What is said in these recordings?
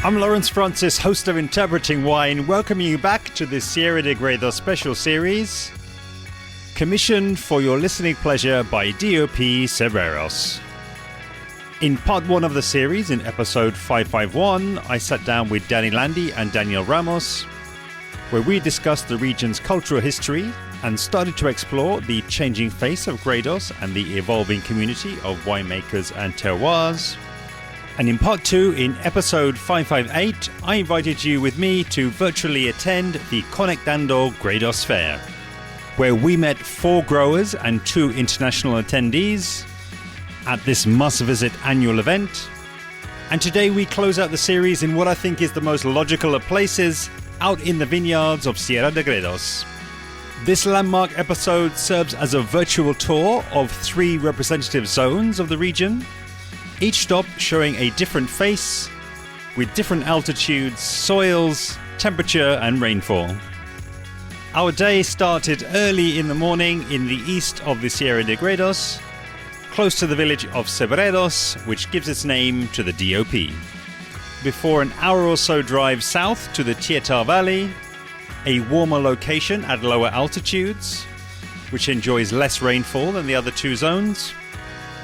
I'm Lawrence Francis, host of Interpreting Wine, welcoming you back to the Sierra de Gredos special series, commissioned for your listening pleasure by DOP Cebreros. In part 1 of the series, in episode 551, I sat down with Danny Landy and Daniel Ramos, where we discussed the region's cultural history and started to explore the changing face of Gredos and the evolving community of winemakers and terroirs. And in part 2, in episode 558, I invited you with me to virtually attend the Conectando Gredos Fair, where we met 4 growers and 2 international attendees at this must-visit annual event. And today we close out the series in what I think is the most logical of places, out in the vineyards of Sierra de Gredos. This landmark episode serves as a virtual tour of 3 representative zones of the region, each stop showing a different face, with different altitudes, soils, temperature and rainfall. Our day started early in the morning in the east of the Sierra de Gredos, close to the village of Cebreros, which gives its name to the DOP. Before an hour or so drive south to the Tietár Valley, a warmer location at lower altitudes, which enjoys less rainfall than the other 2 zones,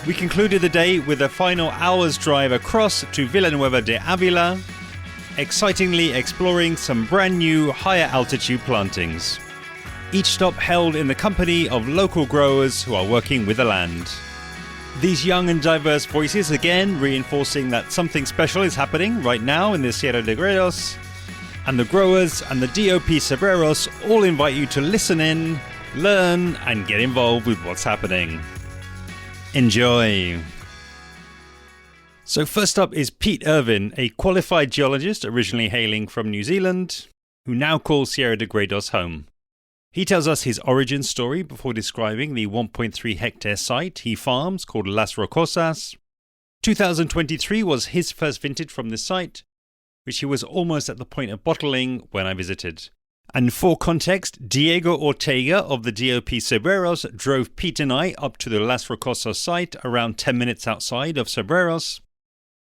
we concluded the day with a final hour's drive across to Villanueva de Ávila, excitingly exploring some brand new higher altitude plantings. Each stop held in the company of local growers who are working with the land. These young and diverse voices again reinforcing that something special is happening right now in the Sierra de Gredos, and the growers and the DOP Cebreros all invite you to listen in, learn and get involved with what's happening. Enjoy! So first up is Pete Irvine, a qualified geologist originally hailing from New Zealand, who now calls Sierra de Gredos home. He tells us his origin story before describing the 1.3 hectare site he farms called Las Rocosas. 2023 was his first vintage from this site, which he was almost at the point of bottling when I visited. And for context, Diego Ortega of the DOP Cebreros drove Pete and I up to the Las Rocosas site around 10 minutes outside of Cebreros,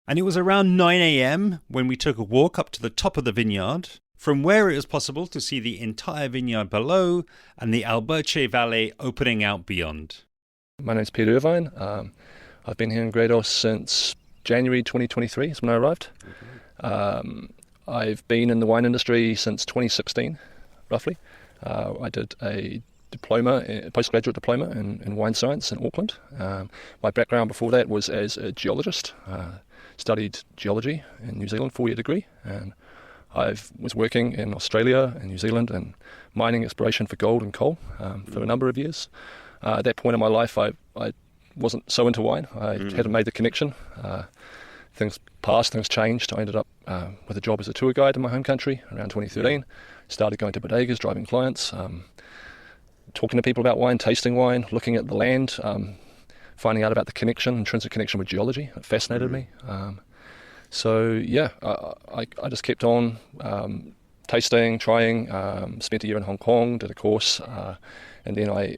and it was around 9 a.m. when we took a walk up to the top of the vineyard, from where it was possible to see the entire vineyard below and the Alberche Valley opening out beyond. My name's Pete Irvine. I've been here in Gredos since January 2023 is when I arrived. I've been in the wine industry since 2016, roughly. I did a postgraduate diploma in wine science in Auckland. My background before that was as a geologist. Studied geology in New Zealand, 4-year degree, and I was working in Australia and New Zealand in mining exploration for gold and coal for a number of years. At that point in my life, I wasn't so into wine. I hadn't made the connection. Things passed, things changed. I ended up with a job as a tour guide in my home country around 2013. Started going to bodegas, driving clients, talking to people about wine, tasting wine, looking at the land, finding out about the connection, intrinsic connection with geology. It fascinated me. I just kept on tasting, trying, spent a year in Hong Kong, did a course, and then I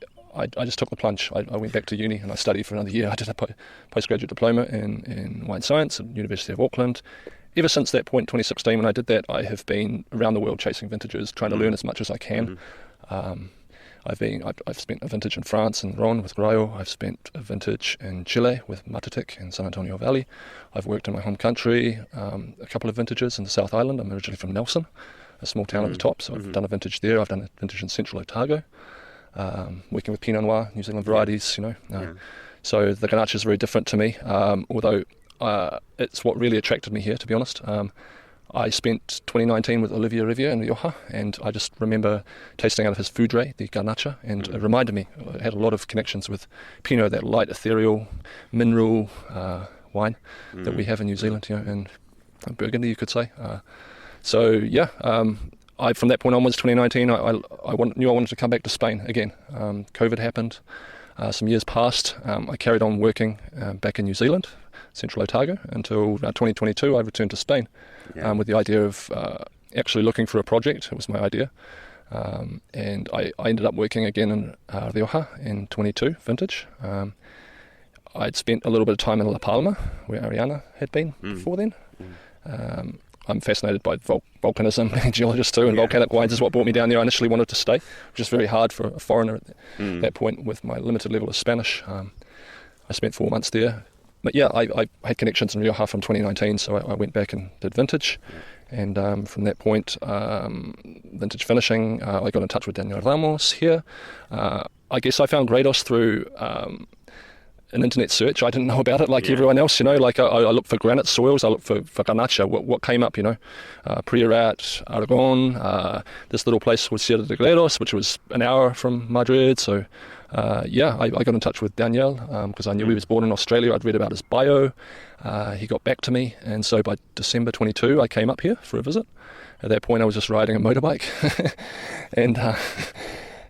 just took the plunge. I went back to uni and I studied for another year. I did a postgraduate diploma in wine science at the University of Auckland. Ever since that point, 2016, when I did that, I have been around the world chasing vintages, trying to learn as much as I can. I've spent a vintage in France in Ron with Grayo. I've spent a vintage in Chile with Matatic in San Antonio Valley. I've worked in my home country, a couple of vintages in the South Island. I'm originally from Nelson, a small town at the top, so I've done a vintage there. I've done a vintage in Central Otago. Working with Pinot Noir, New Zealand varieties, So the Grenache is very different to me, although it's what really attracted me here, to be honest. I spent 2019 with Olivier Riviere in Rioja, and I just remember tasting out of his Foudre, the Garnacha, and it reminded me, it had a lot of connections with Pinot, that light, ethereal, mineral wine that we have in New Zealand, and Burgundy, you could say. From that point onwards, 2019, I knew I wanted to come back to Spain again. COVID happened, some years passed. I carried on working back in New Zealand, Central Otago, until 2022 I returned to Spain with the idea of actually looking for a project. It was my idea. And I ended up working again in Rioja in 22 vintage. I'd spent a little bit of time in La Palma, where Ariana had been before then. I'm fascinated by volcanism, being a geologist too, and volcanic wines is what brought me down there. I initially wanted to stay, which is very hard for a foreigner at that point with my limited level of Spanish. I spent 4 months there. But yeah, I had connections in Rioja from 2019, so I went back and did vintage. And from that point, vintage finishing, I got in touch with Daniel Ramos here. I guess I found Gredos through an internet search. I didn't know about it like everyone else, you know, like I looked for granite soils, I looked for garnacha, what came up, you know, Priorat, Aragon, this little place called Sierra de Gredos, which was an hour from Madrid. So I got in touch with Daniel because I knew he was born in Australia. I'd read about his bio. He got back to me, and so by December 22 I came up here for a visit. At that point I was just riding a motorbike and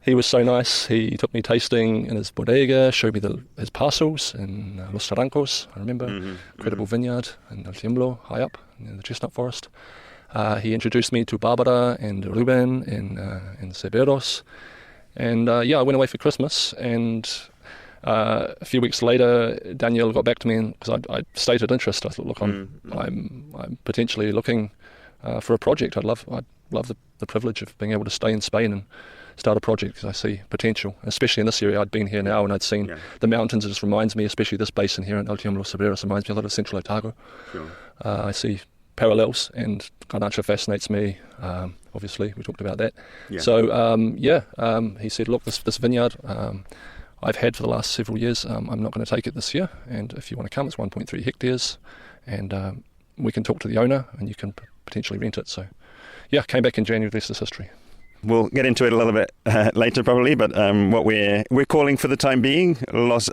he was so nice. He took me tasting in his bodega, showed me his parcels in Los Tarancos, I remember. Incredible vineyard in El Tiemblo, high up in the chestnut forest. He introduced me to Barabara and Ruben in Cebreros. And I went away for Christmas, and a few weeks later Daniel got back to me because I stated interest. I thought, look, I'm potentially looking for a project. I'd love the privilege of being able to stay in Spain and start a project because I see potential, especially in this area. I'd been here now and I'd seen the mountains. It just reminds me, especially this basin here in El Tiemblo Cebreros, reminds me a lot of Central Otago. Sure. I see parallels, and garnacha fascinates me. Obviously, we talked about that. Yeah. So he said, look, this vineyard I've had for the last several years, I'm not going to take it this year, and if you want to come, it's 1.3 hectares, and we can talk to the owner and you can potentially rent it. So came back in January. The rest is history. We'll get into it a little bit later probably, but what we're calling for the time being Las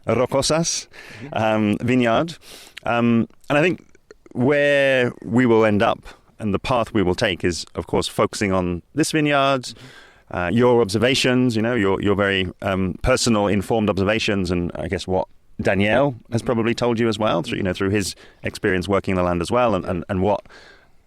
Rocosas vineyard. And I think where we will end up and the path we will take is, of course, focusing on this vineyard, your observations, you know, your very personal, informed observations, and I guess what Daniel has probably told you as well, through his experience working the land as well, and what,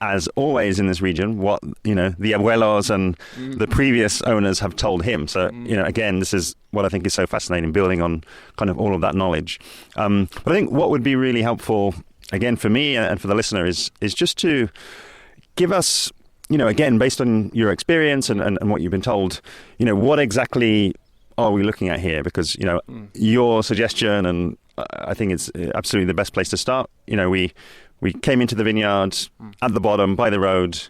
as always in this region, what, you know, the abuelos and the previous owners have told him. So, you know, again, this is what I think is so fascinating, building on kind of all of that knowledge. But I think what would be really helpful, again, for me and for the listener is just to give us, you know, again, based on your experience and what you've been told, you know, what exactly are we looking at here? Because, you know, your suggestion, and I think it's absolutely the best place to start. You know, we came into the vineyard at the bottom by the road,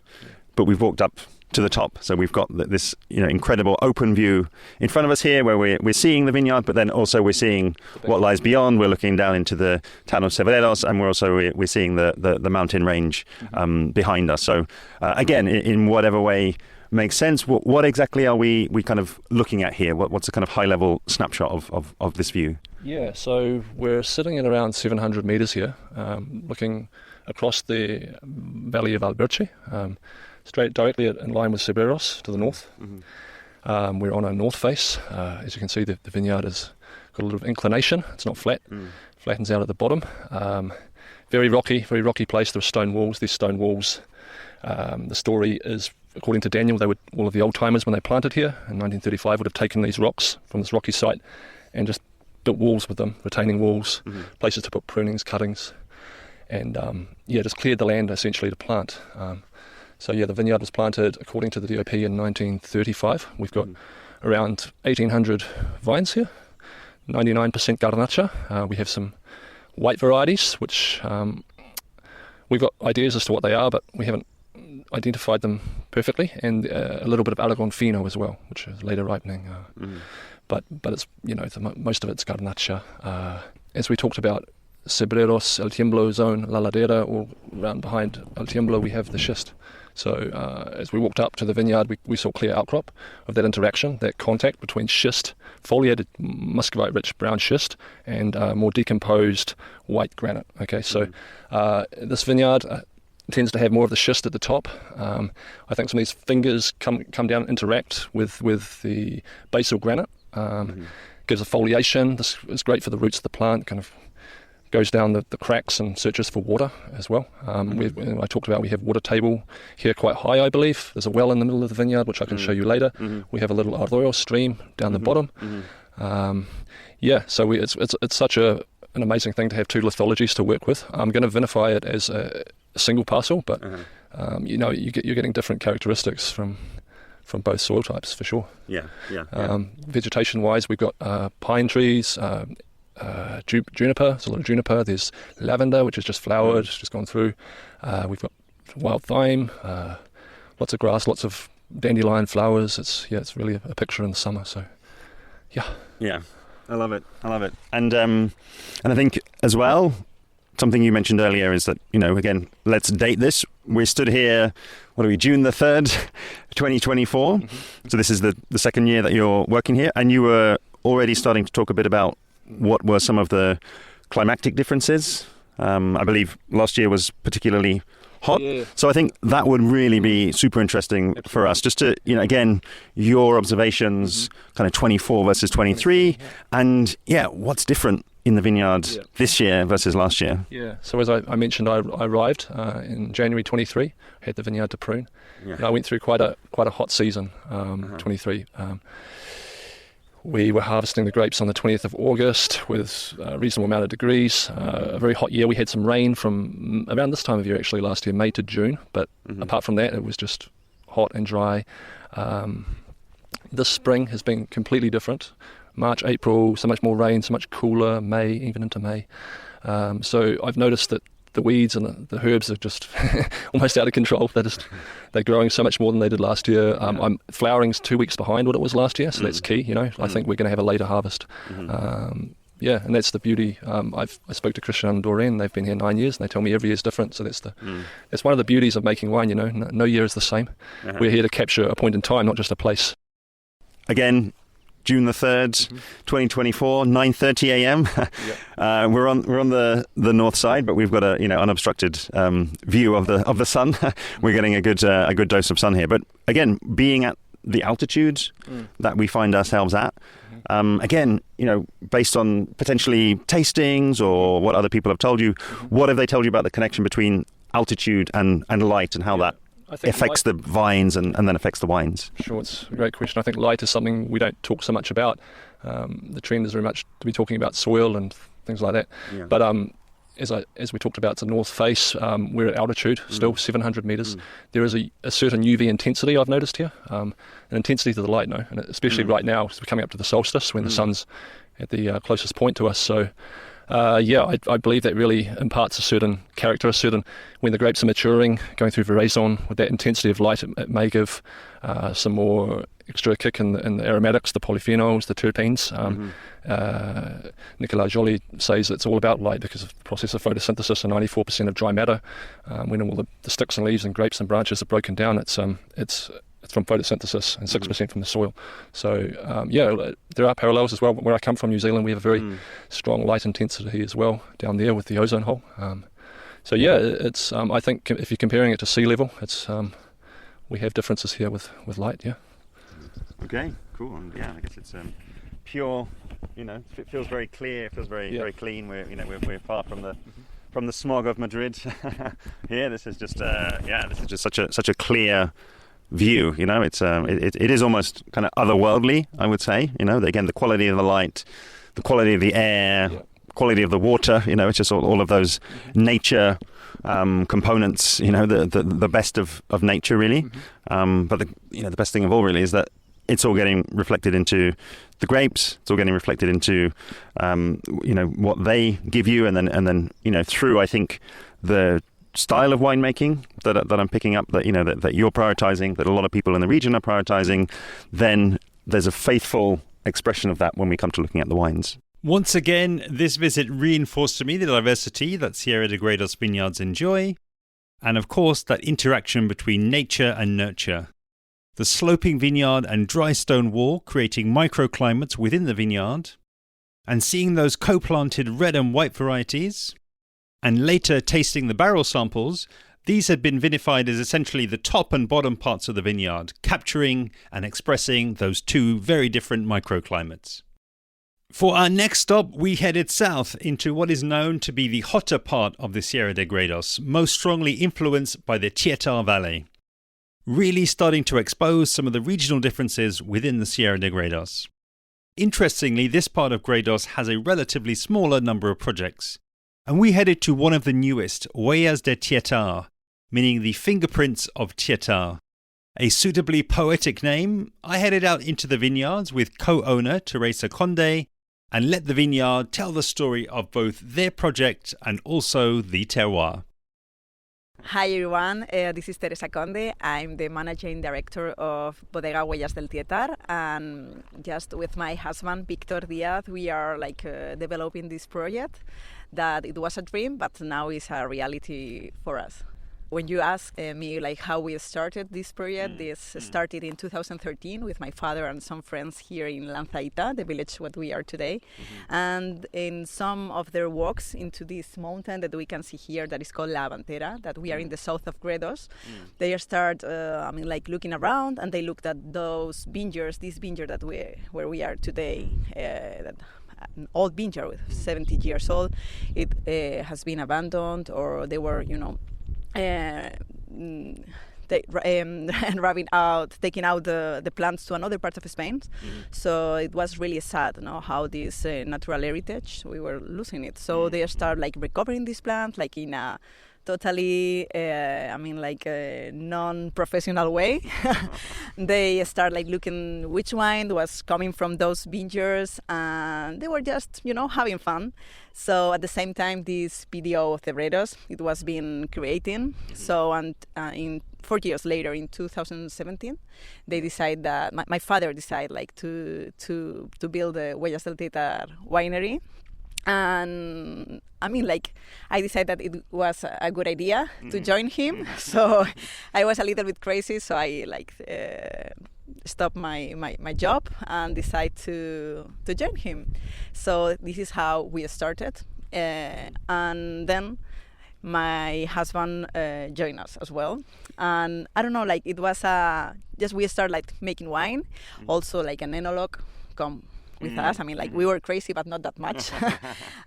but we've walked up to the top. So we've got this, you know, incredible open view in front of us here, where we're seeing the vineyard, but then also we're seeing what lies beyond. We're looking down into the town of Cebreros, and we're seeing the mountain range behind us. So again, in whatever way makes sense, what exactly are we kind of looking at here? What's a kind of high level snapshot of this view? Yeah, so we're sitting at around 700 metres here, looking across the valley of Alberche, straight directly in line with Cebreros to the north. We're on a north face. As you can see, the vineyard has got a little inclination. It's not flat. Flattens out at the bottom. Very rocky place. There's stone walls. These stone walls, the story is, according to Daniel, all of the old timers when they planted here in 1935 would have taken these rocks from this rocky site and just built walls with them, retaining walls, places to put prunings, cuttings, and just cleared the land essentially to plant. The vineyard was planted according to the DOP in 1935. We've got around 1,800 vines here, 99% garnacha. We have some white varieties, which we've got ideas as to what they are, but we haven't identified them perfectly, and a little bit of Aragon Fino as well, which is later ripening. But it's, you know, most of it's garnacha. As we talked about, Cebreros, El Tiemblo zone, La Ladera, all around behind El Tiemblo, we have the schist. So as we walked up to the vineyard, we saw clear outcrop of that interaction, that contact between schist, foliated muscovite-rich brown schist, and more decomposed white granite. Okay, so this vineyard tends to have more of the schist at the top. I think some of these fingers come down and interact with the basal granite. Gives a foliation. This is great for the roots of the plant, kind of goes down the cracks and searches for water as well. I talked about we have water table here quite high, I believe. There's a well in the middle of the vineyard, which I can show you later. We have a little arroyo stream down the bottom. So it's such a an amazing thing to have 2 lithologies to work with. I'm going to vinify it as a single parcel, but you're getting different characteristics from both soil types for sure. Yeah. Vegetation-wise, we've got pine trees, juniper. There's a lot of juniper. There's lavender, which has just flowered, just gone through. We've got wild thyme, lots of grass, lots of dandelion flowers. It's really a picture in the summer. So, yeah, I love it. And I think as well, something you mentioned earlier is that, again, let's date this. We stood here, June the 3rd, 2024. Mm-hmm. So this is the second year that you're working here, and you were already starting to talk a bit about what were some of the climatic differences. I believe last year was particularly hot. Yeah. So I think that would really be super interesting for us, just to, again, your observations, kind of 24 versus 23, and what's different in the vineyard this year versus last year. Yeah, so as I mentioned, I arrived in January 23, had the vineyard to prune. Yeah. And I went through quite a hot season, 23. We were harvesting the grapes on the 20th of August with a reasonable amount of degrees. A very hot year. We had some rain from around this time of year, actually, last year, May to June. But apart from that, it was just hot and dry. This spring has been completely different. March, April, so much more rain, so much cooler. May, even into May. So I've noticed that the weeds and the herbs are just almost out of control. They're growing so much more than they did last year. Flowering's 2 weeks behind what it was last year, so that's key. I think we're going to have a later harvest. And that's the beauty. I spoke to Christian and Doreen. They've been here 9 years, and they tell me every year is different. So that's one of the beauties of making wine. No year is the same. We're here to capture a point in time, not just a place. Again, June the 3rd, 2024, 9:30 a.m. We're on the north side, but we've got a unobstructed view of the sun. We're getting a good dose of sun here. But again, being at the altitude that we find ourselves at, again, based on potentially tastings or what other people have told you, what have they told you about the connection between altitude and light, and how that affects the vines and then affects the wines? Sure, it's a great question. I think light is something we don't talk so much about. The trend is very much to be talking about soil and things like that. Yeah. But as we talked about, it's a north face. We're at altitude, still 700 metres. There is a certain UV intensity I've noticed here, an intensity to the light, and especially right now, as we're coming up to the solstice when the sun's at the closest point to us. So I believe that really imparts a certain character, when the grapes are maturing, going through veraison, with that intensity of light, it may give some more extra kick in the aromatics, the polyphenols, the terpenes. Nicolas Joly says it's all about light because of the process of photosynthesis, and 94% of dry matter, when all the sticks and leaves and grapes and branches are broken down, it's from photosynthesis, and 6% from the soil. So there are parallels as well. Where I come from, New Zealand, we have a very strong light intensity as well down there with the ozone hole. It's I think if you're comparing it to sea level, it's we have differences here with light. Yeah. Okay, cool. And I guess it's pure. It feels very clear. It feels very clean. We're far from the smog of Madrid. Here, this is just such a clear view. It is almost kind of otherworldly, I would say. Again, the quality of the light, the quality of the air, quality of the water. It's just all of those nature components. The best of nature, really. But the best thing of all, really, is that it's all getting reflected into the grapes. It's all getting reflected into what they give you, and then through, I think, the style of winemaking that I'm picking up, that you're prioritizing, that a lot of people in the region are prioritizing. Then there's a faithful expression of that when we come to looking at the wines. Once again, this visit reinforced to me the diversity that Sierra de Gredos vineyards enjoy, and of course that interaction between nature and nurture. The sloping vineyard and dry stone wall creating microclimates within the vineyard, and seeing those co-planted red and white varieties, and later tasting the barrel samples, these had been vinified as essentially the top and bottom parts of the vineyard, capturing and expressing those two very different microclimates. For our next stop, we headed south into what is known to be the hotter part of the Sierra de Gredos, most strongly influenced by the Tietár Valley, really starting to expose some of the regional differences within the Sierra de Gredos. Interestingly, this part of Gredos has a relatively smaller number of projects, and we headed to one of the newest, Huellas de Tietár, meaning the fingerprints of Tietár. A suitably poetic name, I headed out into the vineyards with co-owner Teresa Conde and let the vineyard tell the story of both their project and also the terroir. Hi everyone, this is Teresa Conde. I'm the managing director of Bodega Huellas del Tietár, and just with my husband Victor Diaz, we are developing this project that it was a dream, but now is a reality for us. When you ask me how we started this project, this started in 2013 with my father and some friends here in Lanzahita, the village what we are today. And in some of their walks into this mountain that we can see here that is called La Avantera, that we are in the south of Gredos, they start looking around, and they looked at those vineyards, this vineyard that where we are today, that an old vineyard with 70 years old. It has been abandoned, or they were, taking out the plants to another part of Spain. So it was really sad, how this natural heritage, we were losing it. So they start recovering these plants in a totally non-professional way. They start looking which wine was coming from those vineyards, and they were just having fun. So at the same time, this PDO of Cebreros, it was being creating. So and in 4 years later, in 2017, they decide that my father decided to build the Huellas del Tietár winery. And I decided that it was a good idea to join him. So I was a little bit crazy, so I stopped my job and decided to join him. So this is how we started, and then my husband joined us as well. And I don't know, it was just we started making wine. Also an enologue come with us. We were crazy, but not that much.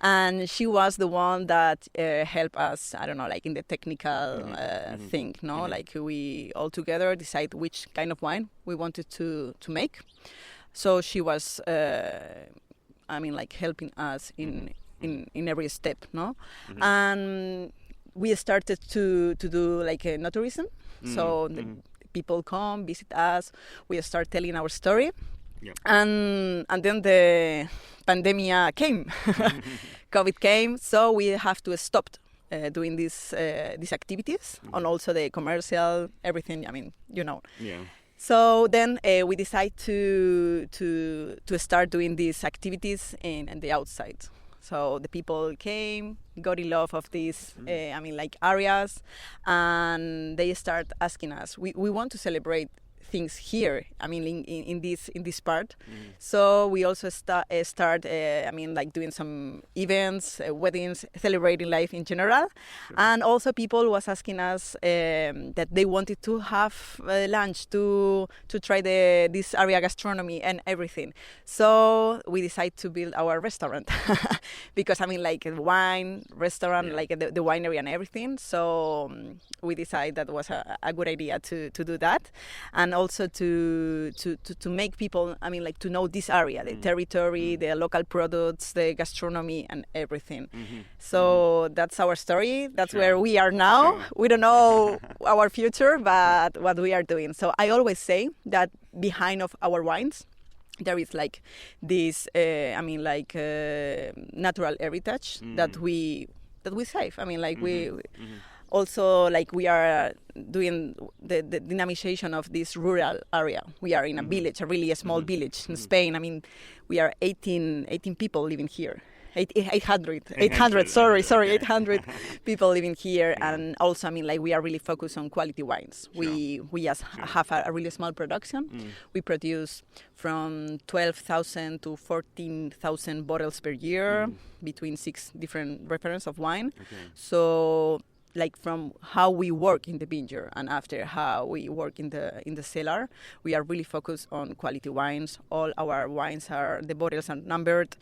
And she was the one that helped us, I don't know, in the technical thing, no? We all together decide which kind of wine we wanted to make. So she was, helping us in every step, no? And we started to do a tourism. So the people come, visit us, we start telling our story. Yep. And then the pandemic came, COVID came, so we have to stop doing these activities, and also the commercial, everything. Yeah. So then we decide to start doing these activities in the outside. So the people came, got in love of these, areas, and they start asking us. We want to celebrate things here, in this part. So we also start doing some events, weddings, celebrating life in general. Sure. And also people was asking us that they wanted to have lunch, to try this area gastronomy and everything. So we decided to build our restaurant because wine restaurant, the winery and everything. So we decided that was a good idea to do that. And also to make people, to know this area, the territory, the local products, the gastronomy and everything. So that's our story. That's where we are now. We don't know our future, but what we are doing. So I always say that behind of our wines, there is this, natural heritage that we save. We also we are doing the dynamization of this rural area. We are in a village, a really small village in Spain. We are 18 people living here. 800 people living here. And also, we are really focused on quality wines. Sure. We just have a really small production. We produce from 12,000 to 14,000 bottles per year, between 6 different references of wine. Okay. So from how we work in the vineyard and after how we work in the cellar, we are really focused on quality wines. All our wines the bottles are numbered.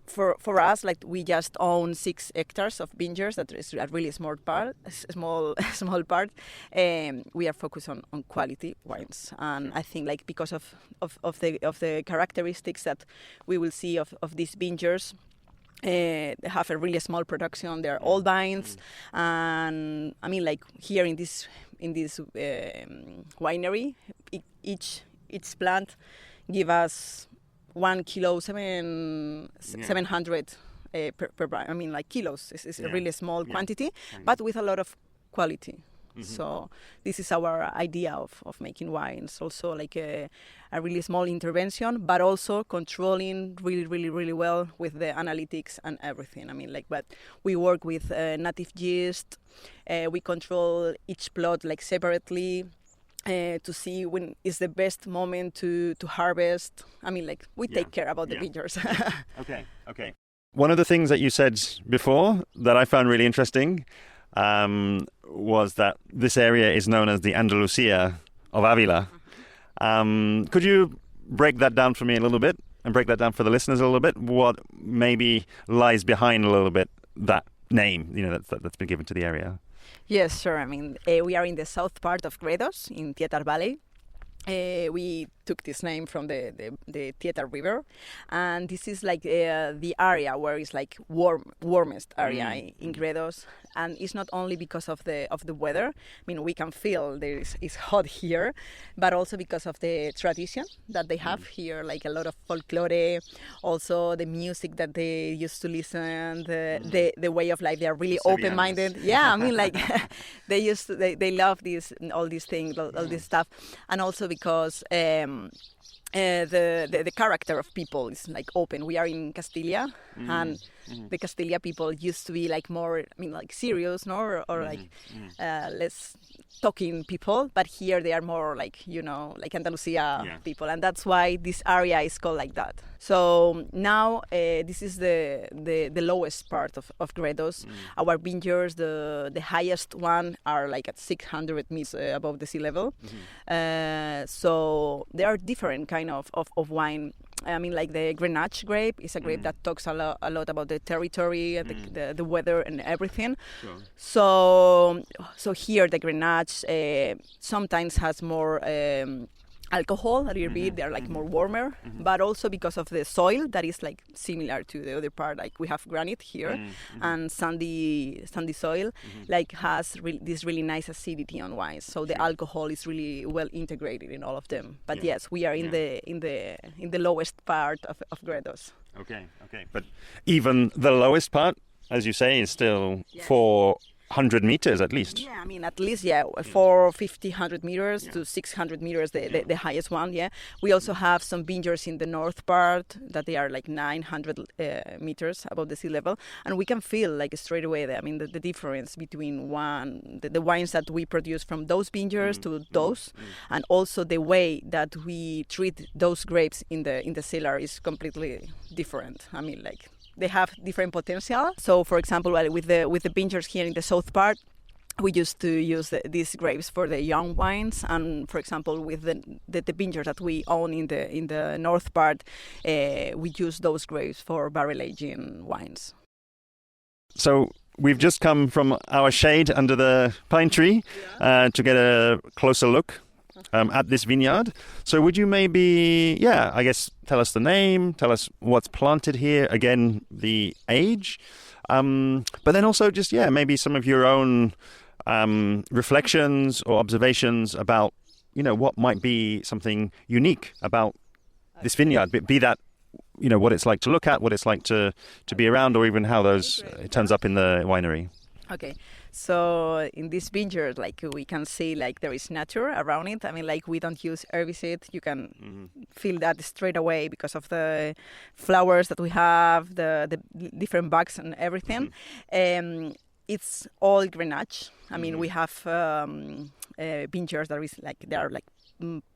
for us, like we just own 6 hectares of vineyards. That is a really small part. Small part. We are focused on quality wines, and I think like because of the characteristics that we will see of these vineyards. They have a really small production. They're old vines, and I mean, like here in this winery, each plant give us 1 kilo 700 per I mean, like kilos. It's a really small quantity, but with a lot of quality. So this is our idea of making wines. Also like a really small intervention, but also controlling really well with the analytics and everything. I mean, like, but we work with native yeast. We control each plot like separately. To see when is the best moment to harvest. I mean, like, we take care about the vineyards. Okay. One of the things that you said before that I found really interesting was that this area is known as the Andalusia of Ávila. Could you break that down for me a little bit and break that down for the listeners a little bit? What maybe lies behind a little bit that name, that's been given to the area? Yes, sure. I mean, we are in the south part of Gredos, in Tietár Valley. We took this name from the Tietár River, and this is like the area where it's like warmest area in Gredos, and it's not only because of the weather. I mean, we can feel it's hot here, but also because of the tradition that they have here, like a lot of folklore, also the music that they used to listen, the way of life. They are really open-minded. Yeah, I mean, like they love all these things, all this stuff, and also because the character of people is like open. We are in Castilla, and the Castilla people used to be like more, I mean, like serious, no, or like less talking people. But here they are more like, like Andalusia people, and that's why this area is called like that. So now this is the lowest part of Gredos. Our vineyards, the highest one are like at 600 meters above the sea level. So there are different kind of wine. I mean, like the Grenache grape is a grape that talks a lot about the territory, the weather, and everything. Sure. So here the Grenache sometimes has more alcohol a little bit. They're like more warmer, but also because of the soil that is like similar to the other part. Like we have granite here and sandy soil, like has this really nice acidity on wines. So the alcohol is really well integrated in all of them. But yes, we are in the lowest part of Gredos. Okay. But even the lowest part, as you say, is still 400 meters at least. Yeah, I mean, at least, 100 meters to 600 meters, the highest one, We also have some vineyards in the north part that they are like 900 meters above the sea level. And we can feel like straight away, the difference between the wines that we produce from those vineyards to those. And also the way that we treat those grapes in the cellar is completely different. I mean, like, they have different potential. So, for example, with the vineyards here in the south part, we used to use these grapes for the young wines, and for example, with the vineyards that we own in the north part, we use those grapes for barrel aging wines. So we've just come from our shade under the pine tree to get a closer look at this vineyard. So would you maybe, I guess, tell us the name, tell us what's planted here, again, the age, but then also just, maybe some of your own reflections or observations about, what might be something unique about this vineyard, be that, what it's like to look at, what it's like to be around, or even how it turns up in the winery. Okay. So in this vineyard, like we can see, like there is nature around it. I mean, like we don't use herbicide. You can feel that straight away because of the flowers that we have, the different bugs and everything. It's all Grenache. I mean, we have vineyards that is like they are like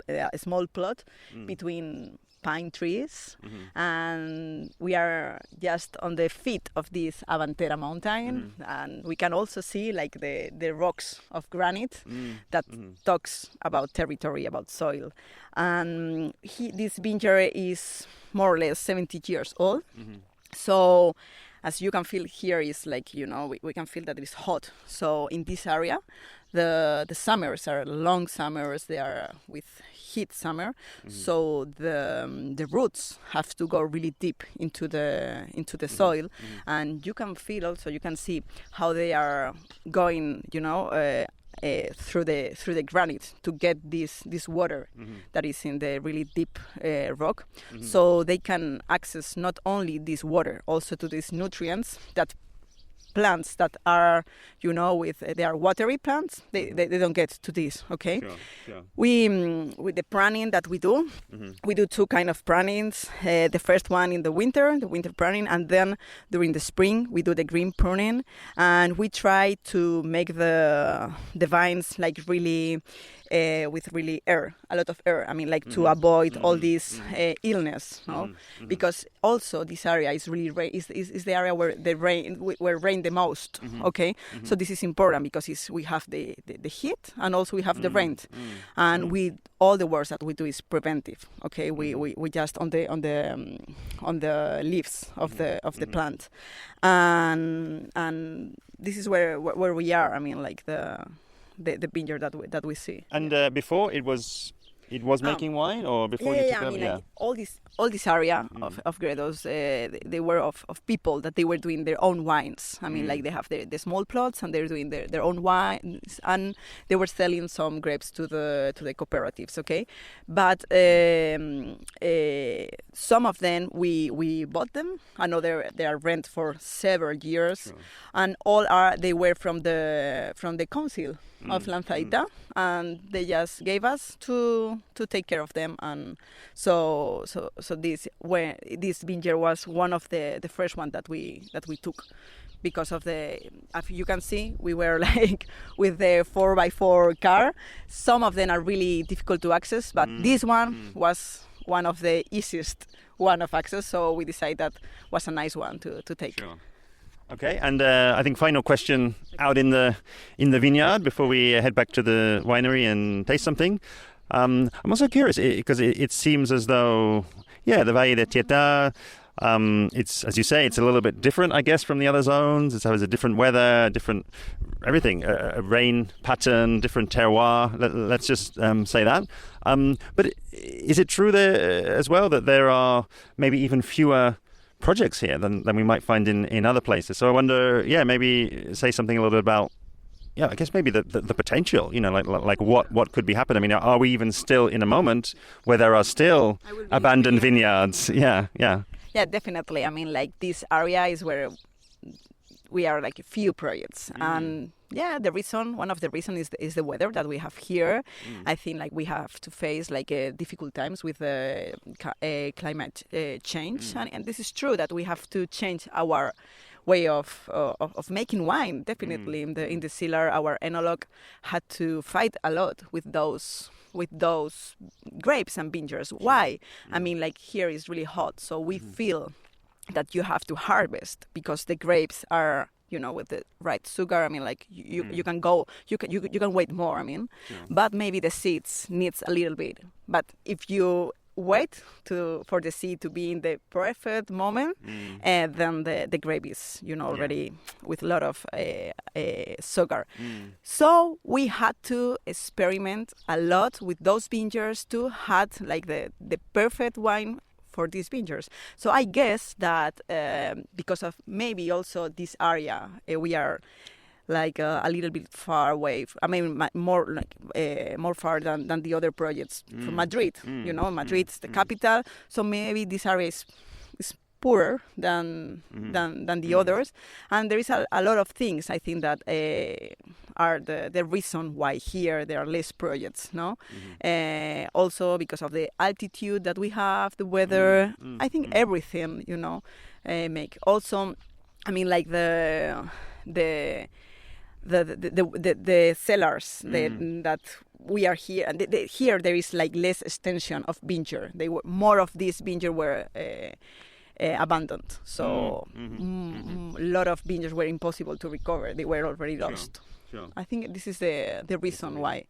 a small plot between pine trees, and we are just on the feet of this Avantera mountain, and we can also see like the rocks of granite that talks about territory, about soil. And this vineyard is more or less 70 years old. So as you can feel here is like, we can feel that it's hot. So in this area, the summers are long summers. They are with heat summer. So the roots have to go really deep into the soil, and you can feel also, you can see how they are going, through the granite to get this water that is in the really deep rock. So they can access not only this water, also to these nutrients that plants that are, they are watery plants, they don't get to this, okay? Sure. We, with the pruning that we do, we do two kind of prunings. The first one in the winter pruning, and then during the spring, we do the green pruning, and we try to make the vines like really, with really air, a lot of air. I mean, like to avoid all this illness, no? Because also this area is really is the area where rain the most. Okay, so this is important because we have the heat and also we have the rain, and all the work that we do is preventive. Okay, we just on the leaves of the plant, and this is where we are. I mean, like the vineyard that we see. And before it was making wine, or before you took I over? mean, like all this area of Gredos, they were of people that they were doing their own wines. I mean, like they have the small plots and they're doing their own wines, and they were selling some grapes to the cooperatives. Okay, but some of them we bought them. Another they are rent for several years, and they were from the council of Lanzahita, and they just gave us to take care of them. And so this vineyard was one of the first one that we took, because of as you can see, we were like with the 4x4 car. Some of them are really difficult to access, but this one was one of the easiest one of access, so we decided that was a nice one to take. Sure. Okay, and I think final question out in the vineyard before we head back to the winery and taste something. I'm also curious because it seems as though, the Valle de Tietár, it's, as you say, it's a little bit different, I guess, from the other zones. It has a different weather, different everything, a rain pattern, different terroir. Let's just say that. But is it true there as well that there are maybe even fewer projects here than we might find in other places? So I wonder, maybe say something a little bit about, I guess maybe the potential, like what could be happening. I mean, are we even still in a moment where there are still abandoned vineyards? Yeah, definitely. I mean, like this area is where we are like a few projects, and one of the reasons is the weather that we have here. I think like we have to face like difficult times with climate change, and this is true that we have to change our way of making wine. Definitely in the cellar, our enologue had to fight a lot with those grapes and vineyards. Why? I mean, like here is really hot, so we feel that you have to harvest because the grapes are, with the right sugar. I mean, like you can wait more. I mean, but maybe the seeds needs a little bit. But if you wait for the seed to be in the perfect moment, then the grape is, already with a lot of sugar. So we had to experiment a lot with those vineyards to have like the perfect wine for these vineyards. So I guess that because of maybe also this area, we are like a little bit far away. I mean, more far than the other projects from Madrid. Madrid is the capital, so maybe this area is poorer than the others. And there is a lot of things I think that are the reason why here there are less projects. No, also because of the altitude that we have, the weather. I think everything make also. I mean, like the cellars that we are here, and here there is like less extension of vineyard. More of these vineyard were abandoned, so a lot of vineyards were impossible to recover. They were already lost. Sure. I think this is the reason why.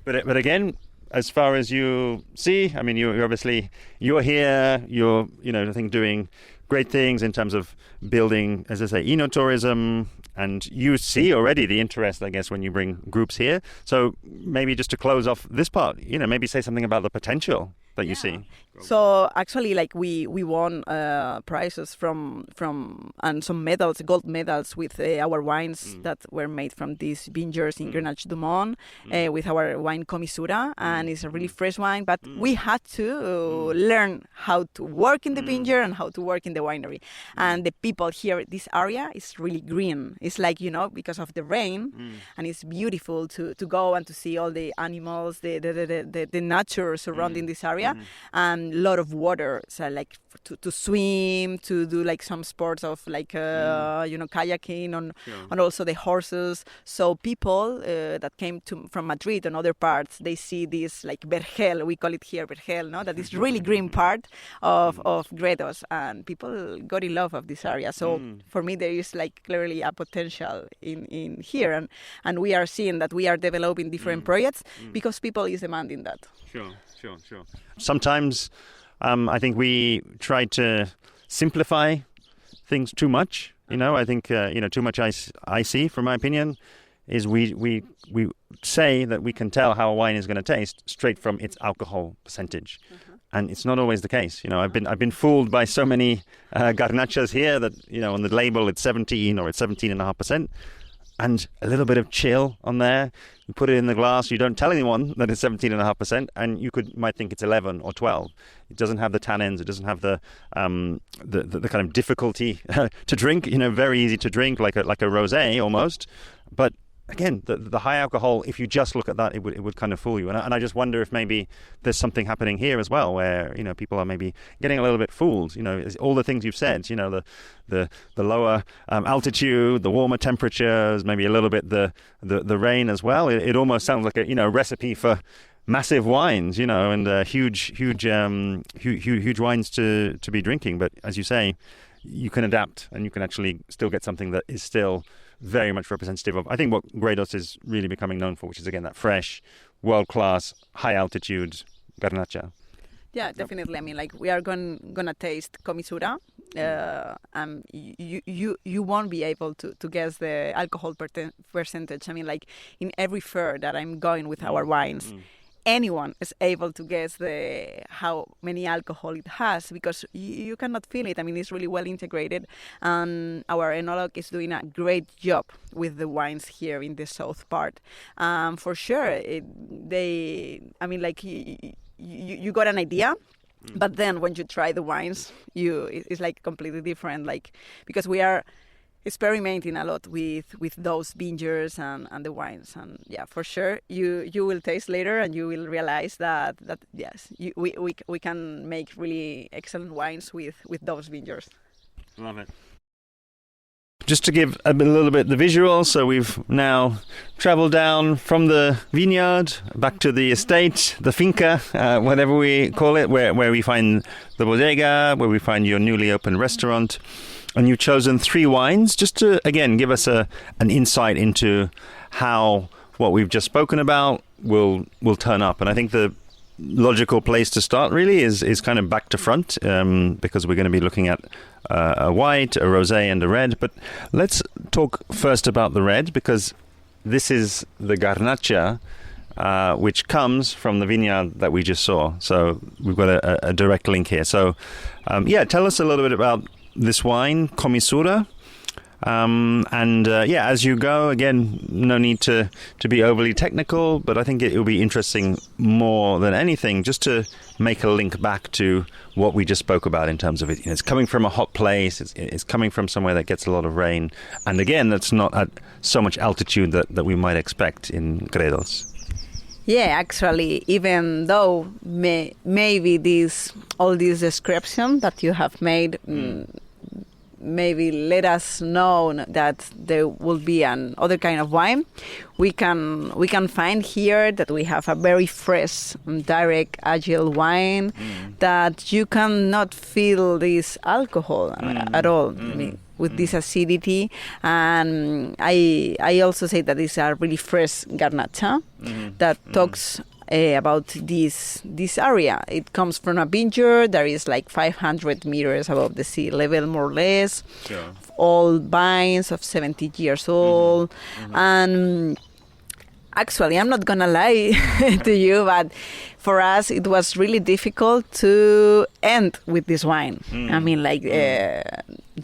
But again, as far as you see, I mean, you're obviously here. You're I think doing great things in terms of building, as I say, enotourism, and you see already the interest, I guess, when you bring groups here. So maybe just to close off this part, maybe say something about the potential that you see. So actually, like we won prizes from and some medals, gold medals with our wines that were made from these vineyards in Grenache du Mont with our wine Comisura, and it's a really fresh wine. But we had to learn how to work in the vineyard and how to work in the winery. And the people here, this area is really green. It's like because of the rain, and it's beautiful to go and to see all the animals, the nature surrounding this area. And a lot of water, so like to swim, to do like some sports of like kayaking, and also the horses. So people that came from Madrid and other parts, they see this like Vergel, we call it here Vergel, no? That is really green part of Gredos, and people got in love of this area. So for me, there is like clearly a potential in here, and we are seeing that we are developing different projects because people is demanding that. Sure. Sometimes I think we try to simplify things too much. I think too much I see, from my opinion, is we say that we can tell how a wine is going to taste straight from its alcohol percentage. And it's not always the case. I've been fooled by so many garnachas here that on the label it's 17 or it's 17.5%. And a little bit of chill on there. You put it in the glass. You don't tell anyone that it's 17.5%, and you might think it's 11 or 12. It doesn't have the tannins. It doesn't have the kind of difficulty to drink. Very easy to drink, like a rosé almost. But again, the high alcohol, if you just look at that, it would kind of fool you. And I just wonder if maybe there's something happening here as well, where people are maybe getting a little bit fooled. All the things you've said. The lower altitude, the warmer temperatures, maybe a little bit the rain as well. It almost sounds like a recipe for massive wines, and huge wines to be drinking. But as you say, you can adapt, and you can actually still get something that is still very much representative of, I think, what Gredos is really becoming known for, which is, again, that fresh, world-class, high-altitude garnacha. Yeah, definitely. I mean, like, we are gonna taste Comisura. You won't be able to guess the alcohol percentage. I mean, like, in every fair that I'm going with our wines, anyone is able to guess how many alcohol it has, because you cannot feel it. I mean, it's really well integrated, and our enologue is doing a great job with the wines here in the south part. For sure, you got an idea, but then when you try the wines, it's like completely different. Like, because we are experimenting a lot with those vineyards and the wines, and yeah, for sure you will taste later and you will realize that yes, we can make really excellent wines with those vineyards. Love it. Just to give a little bit the visual, so we've now traveled down from the vineyard back to the estate, the finca, whatever we call it, where we find the bodega, where we find your newly opened restaurant. And you've chosen 3 wines, just to, again, give us an insight into how what we've just spoken about will turn up. And I think the logical place to start really is kind of back to front, because we're going to be looking at a white, a rosé, and a red. But let's talk first about the red, because this is the garnacha, which comes from the vineyard that we just saw. So we've got a direct link here. So, tell us a little bit about this wine, Comisura. As you go, again, no need to be overly technical, but I think it will be interesting more than anything just to make a link back to what we just spoke about in terms of it. It's coming from a hot place, it's coming from somewhere that gets a lot of rain, and again, that's not at so much altitude that we might expect in Gredos. Yeah, actually, even though maybe all this description that you have made maybe let us know that there will be other kind of wine, we can find here that we have a very fresh, direct, agile wine that you cannot feel this alcohol at all. I mean, with this acidity, and I also say that it's a really fresh garnacha that talks about this area. It comes from a vineyard that is like 500 meters above the sea level, more or less. Sure. All vines of 70 years old. And actually, I'm not gonna lie to you, but for us it was really difficult to end with this wine. I mean, like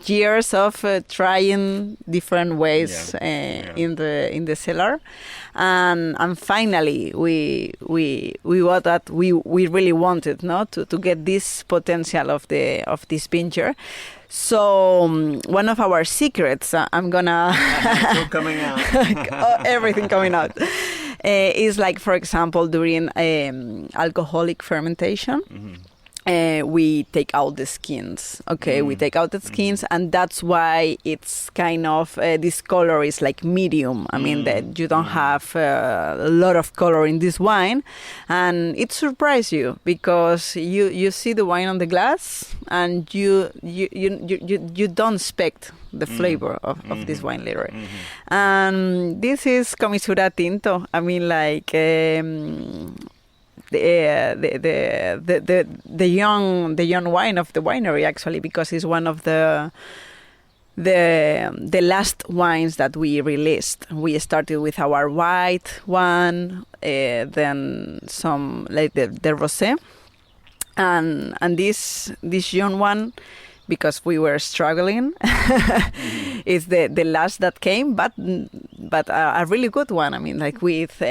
years of trying different ways in the cellar, and finally we got that we really wanted, no, to get this potential of this vineyard. So one of our secrets, I'm gonna It's all coming out. everything coming out, is like, for example, during alcoholic fermentation. We take out the skins. Okay, we take out the skins, and that's why it's kind of this color is like medium. I mean that you don't have a lot of color in this wine, and it surprises you because you see the wine on the glass, and you don't expect the flavor of this wine later. And this is Comisura Tinto. I mean, like. The young wine of the winery, actually, because it's one of the last wines that we released. We started with our white one, then some like the rosé, and this young one, because we were struggling, is the last that came, but a really good one. I mean, like with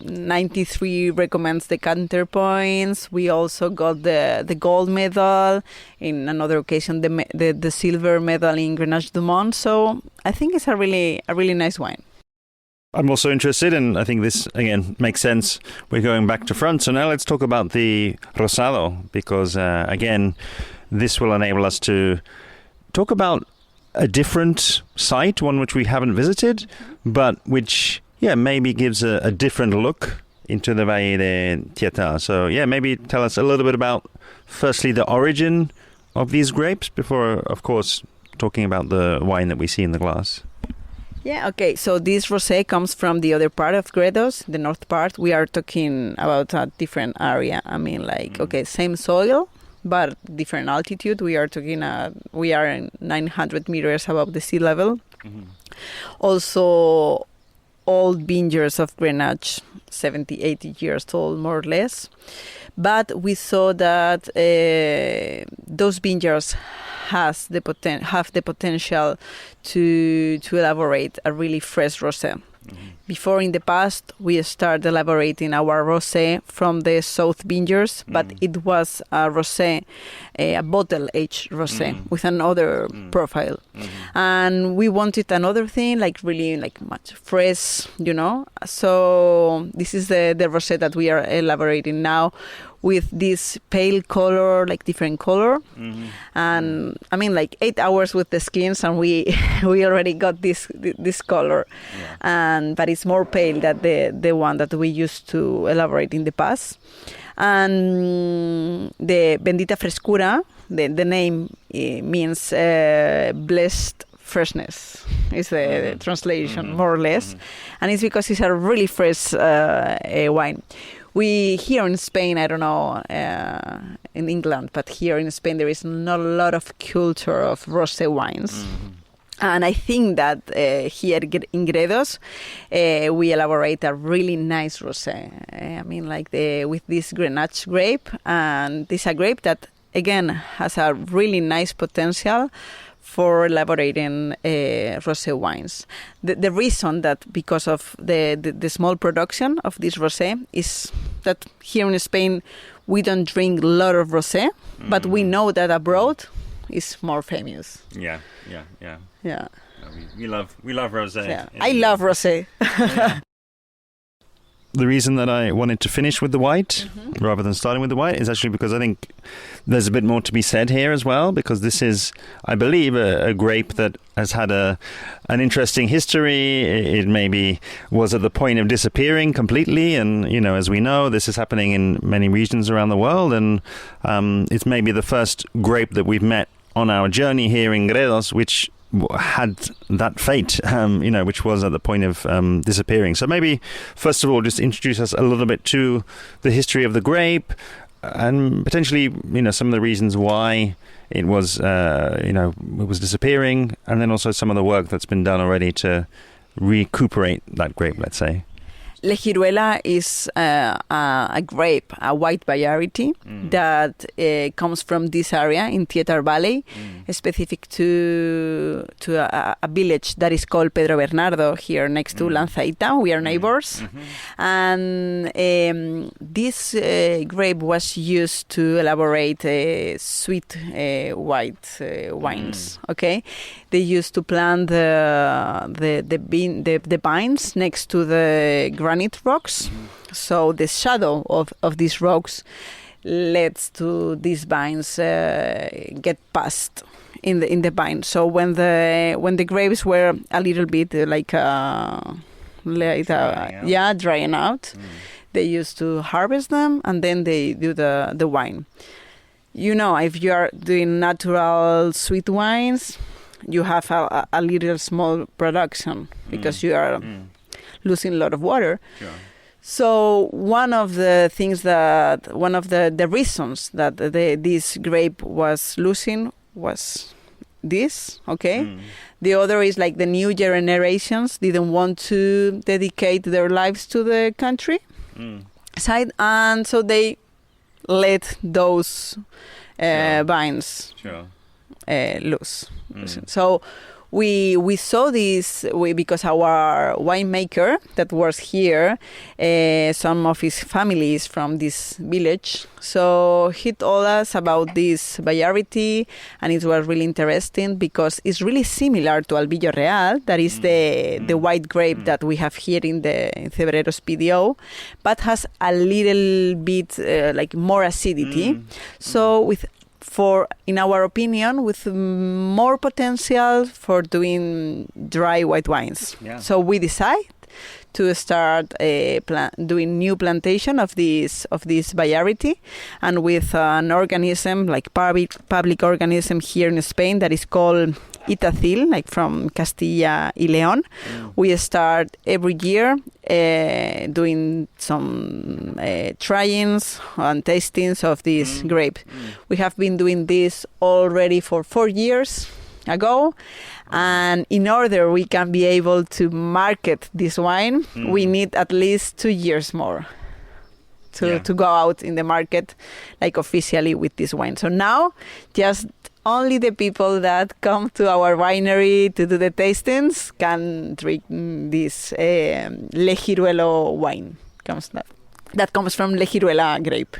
93 recommends the counterpoints. We also got the gold medal. In another occasion, the silver medal in Grenache du Monde. So I think it's a really nice wine. I'm also interested, and I think this, again, makes sense. We're going back to front. So now let's talk about the Rosado, because, again, this will enable us to talk about a different site, one which we haven't visited, but which, maybe gives a different look into the Valle de Tietár. So, maybe tell us a little bit about, firstly, the origin of these grapes before, of course, talking about the wine that we see in the glass. Yeah, okay. So this rosé comes from the other part of Gredos, the north part. We are talking about a different area. I mean, like, same soil, but different altitude. We are talking, we are in 900 meters above the sea level. Also, old vineyards of Grenache, 70, 80 years old, more or less. But we saw that those vineyards have the potential to elaborate a really fresh rosé. Before, in the past, we started elaborating our rosé from the south vineyards, but it was a rosé, a bottle-aged rosé with another profile. And we wanted another thing, like really like much fresh, you know. So this is the rosé that we are elaborating now, with this pale color, like different color. And I mean, like 8 hours with the skins, and we already got this color. But it's more pale than the one that we used to elaborate in the past. And the Bendita Frescura, the name means blessed freshness, is the translation, more or less. And it's because it's a really fresh wine. We here in Spain, I don't know in England, but here in Spain there is not a lot of culture of rosé wines. And I think that here in Gredos, we elaborate a really nice rosé. I mean, like with this Grenache grape, and this is a grape that again has a really nice potential for elaborating rosé wines. The reason that, because of the small production of this rosé, is that here in Spain we don't drink a lot of rosé, but we know that abroad is more famous. Yeah. We love rosé. Yeah. I love rosé. The reason that I wanted to finish with the white rather than starting with the white is actually because I think there's a bit more to be said here as well, because this is, I believe, a grape that has had an interesting history. It maybe was at the point of disappearing completely, and you know, as we know, this is happening in many regions around the world, and it's maybe the first grape that we've met on our journey here in Gredos which had that fate, which was at the point of disappearing. So maybe, first of all, just introduce us a little bit to the history of the grape and potentially, some of the reasons why it was, it was disappearing, and then also some of the work that's been done already to recuperate that grape, let's say. Herguijuela is a grape, a white variety that comes from this area in Tietár Valley, specific to a village that is called Pedro Bernardo here next to Lanzahita. We are neighbors. And this grape was used to elaborate sweet white wines. Okay, they used to plant the vines next to the granite rocks, so the shadow of these rocks leads to these vines get past in the vine. So when the grapes were a little bit drying out, they used to harvest them, and then they do the wine. If you are doing natural sweet wines, you have a little small production because you are losing a lot of water. Sure. So one of the reasons that this grape was losing was this. Okay. The other is like the new generations didn't want to dedicate their lives to the country side, and so they let those vines loose. So we saw this because our winemaker that was here, some of his family is from this village. So he told us about this variety, and it was really interesting because it's really similar to Albillo Real, that is the white grape that we have here in the Cebreros PDO, but has a little bit more acidity. So in our opinion, with more potential for doing dry white wines. Yeah. So we decide to start doing new plantation of this variety, and with an organism like public organism here in Spain that is called Itacil, like from Castilla y León. We start every year doing some tryings and tastings of this grape. We have been doing this already for 4 years ago, and in order we can be able to market this wine, we need at least 2 years more to go out in the market officially with this wine. So now just only the people that come to our winery to do the tastings can drink this Herguijuela wine. That comes from Herguijuela grape.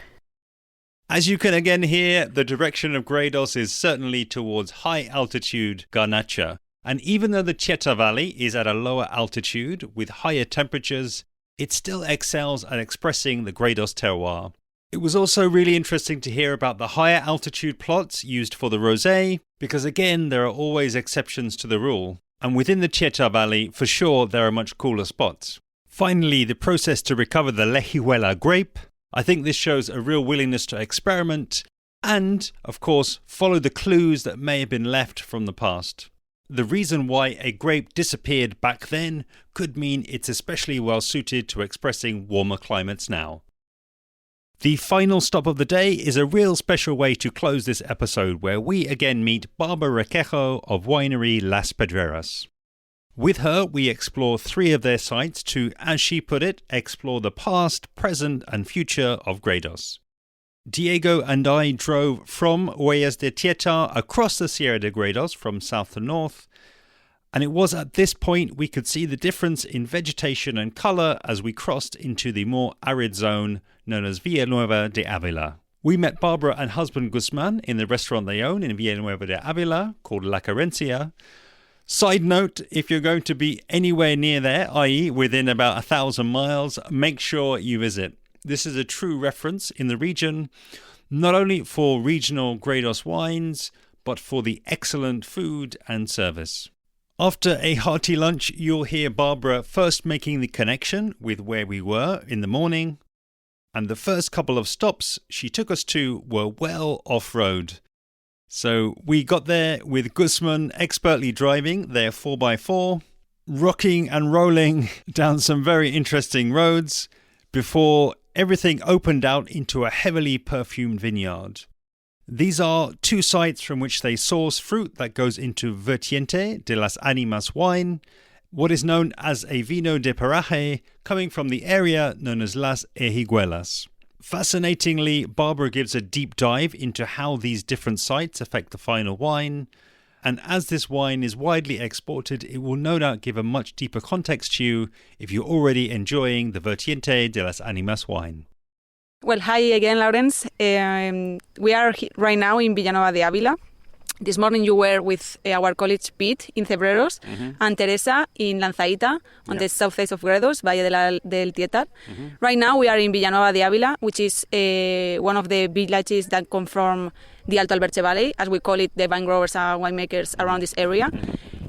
As you can again hear, the direction of Gredos is certainly towards high-altitude Garnacha. And even though the Tietár Valley is at a lower altitude with higher temperatures, it still excels at expressing the Gredos Terroir. It was also really interesting to hear about the higher altitude plots used for the rosé, because again, there are always exceptions to the rule. And within the Tietár Valley, for sure, there are much cooler spots. Finally, the process to recover the Herguijuela grape. I think this shows a real willingness to experiment and, of course, follow the clues that may have been left from the past. The reason why a grape disappeared back then could mean it's especially well suited to expressing warmer climates now. The final stop of the day is a real special way to close this episode, where we again meet Barbara Requejo of winery Las Pedreras. With her, we explore 3 of their sites to, as she put it, explore the past, present and future of Gredos. Diego and I drove from Huellas de Tietár across the Sierra de Gredos from south to north, and it was at this point we could see the difference in vegetation and colour as we crossed into the more arid zone known as Villanueva de Ávila. We met Barbara and husband Guzman in the restaurant they own in Villanueva de Ávila called La Carencia. Side note, if you're going to be anywhere near there, i.e. within about 1,000 miles, make sure you visit. This is a true reference in the region, not only for regional Gredos wines, but for the excellent food and service. After a hearty lunch, you'll hear Barbara first making the connection with where we were in the morning, and the first couple of stops she took us to were well off-road. So we got there with Guzman expertly driving their 4x4, rocking and rolling down some very interesting roads before everything opened out into a heavily perfumed vineyard. These are two sites from which they source fruit that goes into Vertiente de las Animas wine, what is known as a vino de paraje coming from the area known as Las Herguijuelas. Fascinatingly, Barbara gives a deep dive into how these different sites affect the final wine, and as this wine is widely exported, it will no doubt give a much deeper context to you if you're already enjoying the Vertiente de las Animas wine. Well, hi again, Lawrence. We are right now in Villanueva de Ávila. This morning you were with our colleague Pete in Cebreros and Teresa in Lanzahita on the south side of Gredos, Valle del Tietár. Right now we are in Villanueva de Ávila, which is one of the villages that come from the Alto Alberche Valley, as we call it, the vine growers and winemakers around this area.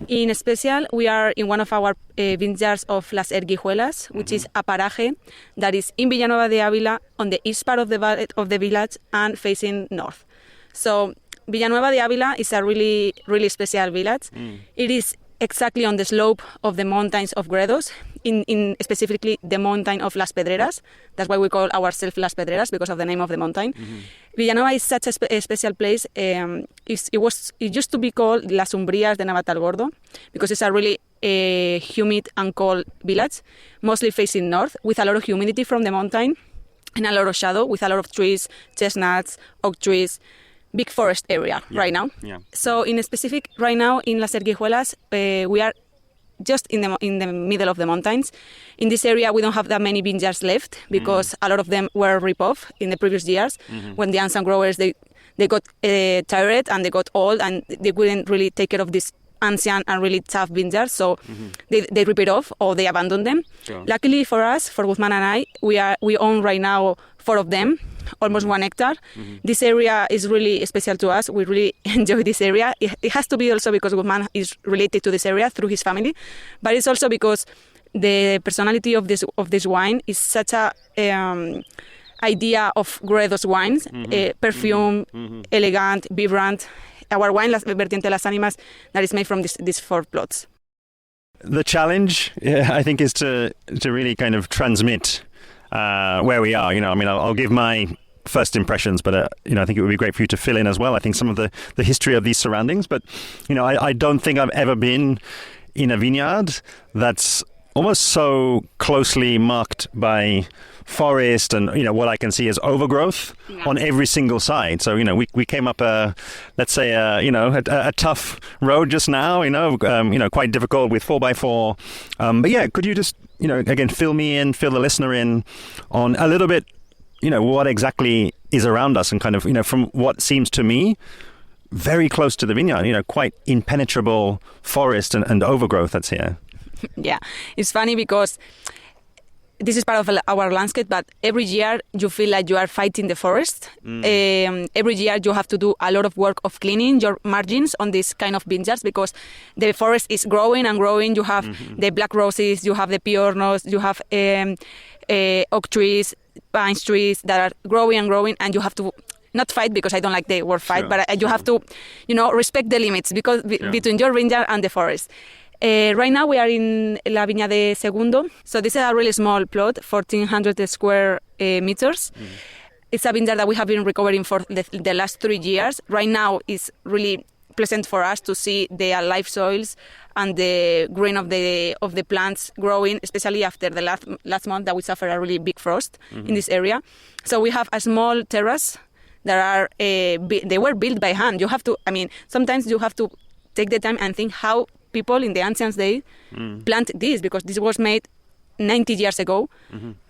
In special, we are in one of our vineyards of Las Herguijuelas, which is a paraje that is in Villanueva de Ávila on the east part of the village and facing north. So Villanueva de Ávila is a really, really special village. It is exactly on the slope of the mountains of Gredos, in specifically the mountain of Las Pedreras. That's why we call ourselves Las Pedreras, because of the name of the mountain. Villanueva is such a special place. It used to be called Las Umbrías de Navarrevisca, because it's a really humid and cold village, mostly facing north, with a lot of humidity from the mountain and a lot of shadow, with a lot of trees, chestnuts, oak trees. Big forest area right now. So in specific, right now in Las Herguijuelas, we are just in the middle of the mountains. In this area, we don't have that many vineyards left because a lot of them were ripped off in the previous years when the ancient growers they got tired and they got old and they couldn't really take care of this ancient and really tough vineyards, so they rip it off or they abandon them. Luckily for us, for Guzman and I, we own right now 4 of them, almost 1 hectare. This area is really special to us. We really enjoy this area. It has to be also because Guzman is related to this area through his family, but it's also because the personality of this wine is such a idea of Gredos wines, perfume, elegant, vibrant. Our wine, La Vertiente de las Animas, that is made from these 4 plots. The challenge, I think, is to really kind of transmit where we are. I'll give my first impressions, but I think it would be great for you to fill in as well. I think some of the history of these surroundings, but I don't think I've ever been in a vineyard that's almost so closely marked by forest and what I can see as overgrowth on every single side. So we came up let's say a tough road just now, quite difficult with 4x4, but yeah, could you just again fill the listener in on a little bit what exactly is around us and kind of from what seems to me very close to the vineyard, quite impenetrable forest and overgrowth that's here. Yeah, it's funny because this is part of our landscape, but every year you feel like you are fighting the forest. Every year you have to do a lot of work of cleaning your margins on this kind of vineyards because the forest is growing and growing. You have the black roses, you have the piornos, you have oak trees, pine trees that are growing and growing, and you have to not fight, because I don't like the word fight, but you have to, respect the limits because between your vineyard and the forest. Right now we are in La Viña de Segundo. So this is a really small plot, 1,400 square meters. It's a vineyard that we have been recovering for the last 3 years. Right now it's really pleasant for us to see the alive soils and the green of the plants growing, especially after the last month that we suffered a really big frost in this area. So we have a small terrace that are they were built by hand. Sometimes you have to take the time and think how people in the ancient days plant this, because this was made 90 years ago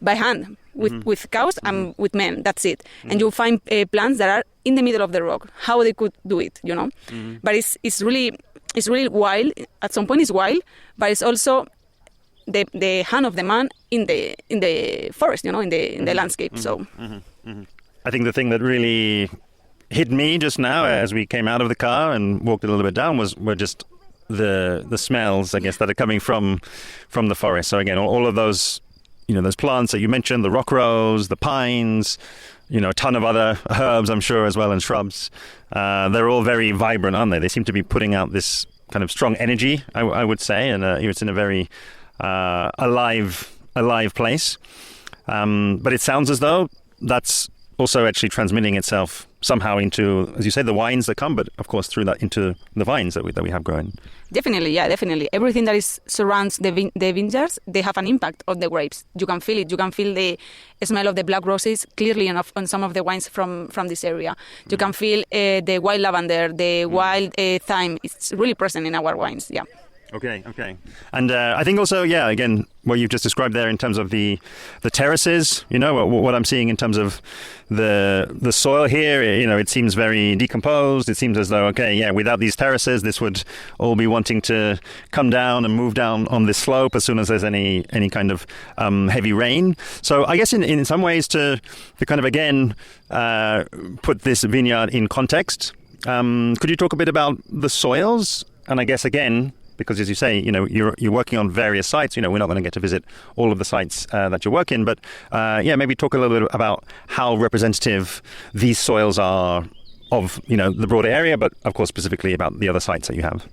by hand with cows and with men. That's it. And you find plants that are in the middle of the rock. How they could do it, But it's really wild. At some point, it's wild, but it's also the hand of the man in the forest, in the landscape. So, I think the thing that really hit me just now as we came out of the car and walked a little bit down were just the smells, I guess, that are coming from the forest. So again, all of those, those plants that you mentioned, the rock rose, the pines, a ton of other herbs, I'm sure, as well, and shrubs. They're all very vibrant, aren't they? They seem to be putting out this kind of strong energy, I would say, and it's in a very alive place. But it sounds as though that's also actually transmitting itself somehow into, as you say, the wines that come, but of course through that into the vines that we have growing. Definitely, yeah, definitely. Everything that surrounds the vineyards, they have an impact on the grapes. You can feel it. You can feel the smell of the black roses clearly on some of the wines from this area. You can feel the wild lavender, the wild thyme. It's really present in our wines, yeah. Okay. And I think also, again, what you've just described there in terms of the terraces, what I'm seeing in terms of the soil here, it seems very decomposed. It seems as though, without these terraces, this would all be wanting to come down and move down on this slope as soon as there's any kind of heavy rain. So I guess in some ways to kind of, again, put this vineyard in context, could you talk a bit about the soils? And I guess, again, because as you say, you're working on various sites. We're not going to get to visit all of the sites that you work in, but maybe talk a little bit about how representative these soils are of the broader area, but of course specifically about the other sites that you have.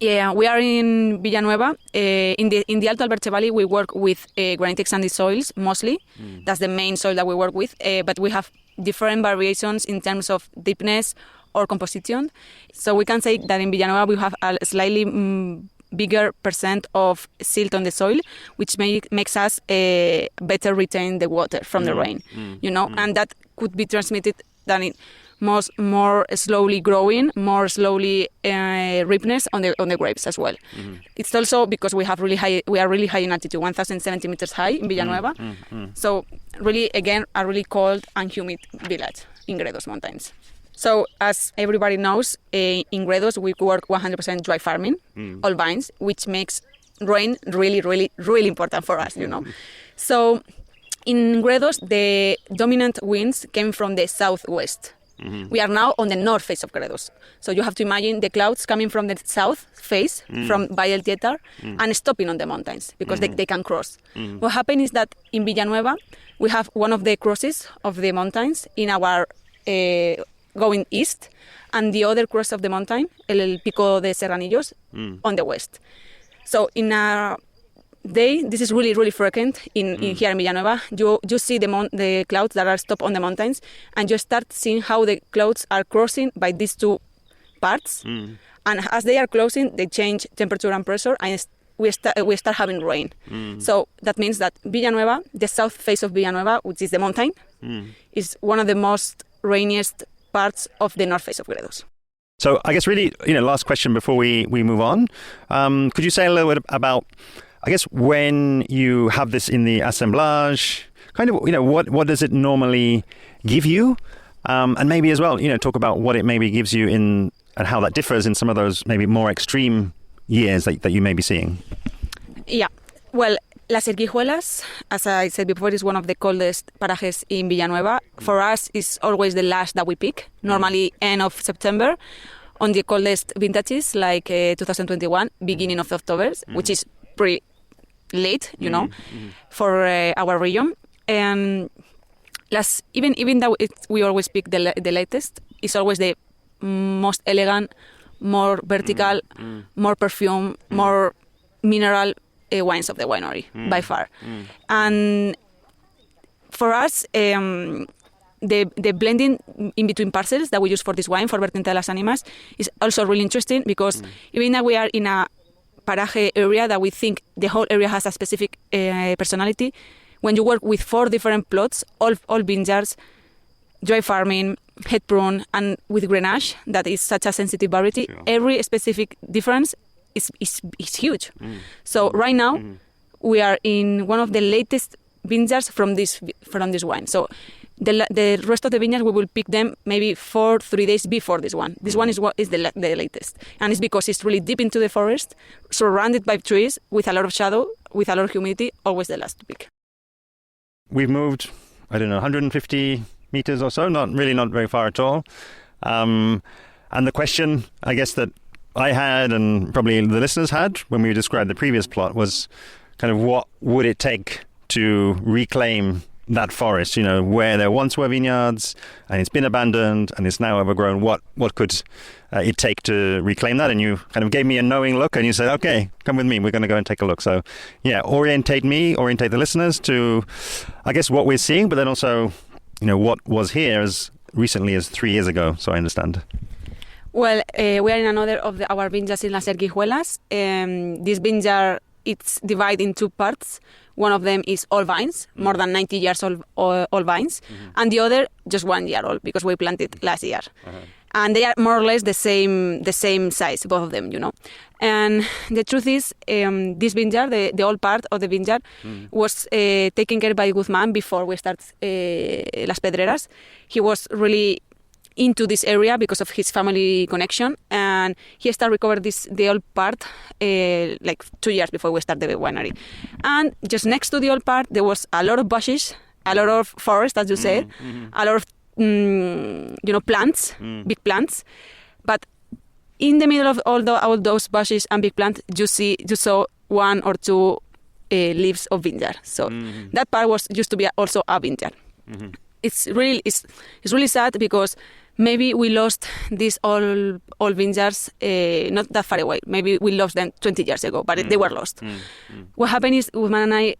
Yeah, we are in Villanueva. In the Alto Alberche Valley, we work with granitic sandy soils mostly. That's the main soil that we work with, but we have different variations in terms of deepness or composition. So we can say that in Villanueva we have a slightly bigger percent of silt on the soil, which makes us better retain the water from the rain, and that could be transmitted than it more slowly growing, more slowly ripeness on the grapes as well. It's also because we are really high in altitude, 1,070 meters high in Villanueva. So really, again, a really cold and humid village in Gredos Mountains. So as everybody knows, in Gredos we work 100% dry farming, all vines, which makes rain really, really, really important for us, So in Gredos, the dominant winds came from the southwest. We are now on the north face of Gredos. So you have to imagine the clouds coming from the south face, from Valle del Tietár, and stopping on the mountains, because they can cross. What happened is that in Villanueva, we have one of the crosses of the mountains in our going east, and the other cross of the mountain, El Pico de Serranillos, on the west. So in a day, this is really, really frequent in here in Villanueva. You see the clouds that are stopped on the mountains, and you start seeing how the clouds are crossing by these two parts. And as they are closing, they change temperature and pressure, and we start having rain. So that means that Villanueva, the south face of Villanueva, which is the mountain, is one of the most rainiest parts of the north face of Gredos. So I guess really, last question before we move on. Could you say a little bit about, I guess, when you have this in the assemblage, kind of, what does it normally give you? And maybe as well, talk about what it maybe gives you and how that differs in some of those maybe more extreme years that you may be seeing. Yeah, well, Las Herguijuelas, as I said before, is one of the coldest parajes in Villanueva. For us, it's always the last that we pick, normally end of September, on the coldest vintages, like 2021, beginning of October, which is pretty late, for our region. And even though we always pick the latest, it's always the most elegant, more vertical, more perfume, more mineral wines of the winery, by far. And for us, the blending in between parcels that we use for this wine, for Vertiente de las Ánimas, is also really interesting, because even though we are in a paraje area that we think the whole area has a specific personality, when you work with 4 different plots, all vineyards, dry farming, head prune, and with Grenache, that is such a sensitive variety, every specific difference is huge. So right now, we are in one of the latest vineyards from this wine. So the rest of the vineyards, we will pick them maybe 3 days before this one. This one is the latest. And it's because it's really deep into the forest, surrounded by trees, with a lot of shadow, with a lot of humidity, always the last to pick. We've moved, 150 meters or so, not very far at all. And the question, I guess, that I had, and probably the listeners had, when we described the previous plot, was kind of what would it take to reclaim that forest, you know, where there once were vineyards and it's been abandoned and it's now overgrown, what could it take to reclaim that? And you kind of gave me a knowing look and you said, okay, come with me, we're going to go and take a look. So yeah, orientate the listeners to, I guess, what we're seeing, but then also, you know, what was here as recently as 3 years ago, so I understand. Well, we are in another of our vineyards in Las Herguijuelas. This vineyard, it's divided in 2 parts. One of them is all vines, more than 90 years old all vines, and the other just 1 year old because we planted last year. And they are more or less the same size, both of them, you know. And the truth is, this vineyard, the old part of the vineyard, was taken care by Guzman before we start Las Cebreros. He was really into this area because of his family connection, and he started recover the old part like 2 years before we started the winery. And just next to the old part, there was a lot of bushes, a lot of forest, as you said, a lot of plants, big plants. But in the middle of all those bushes and big plants, you saw 1 or 2 leaves of vineyard. So that part used to be also a vineyard. It's really sad because maybe we lost these old vineyards not that far away. Maybe we lost them 20 years ago, but they were lost. What happened is, Guzman and I,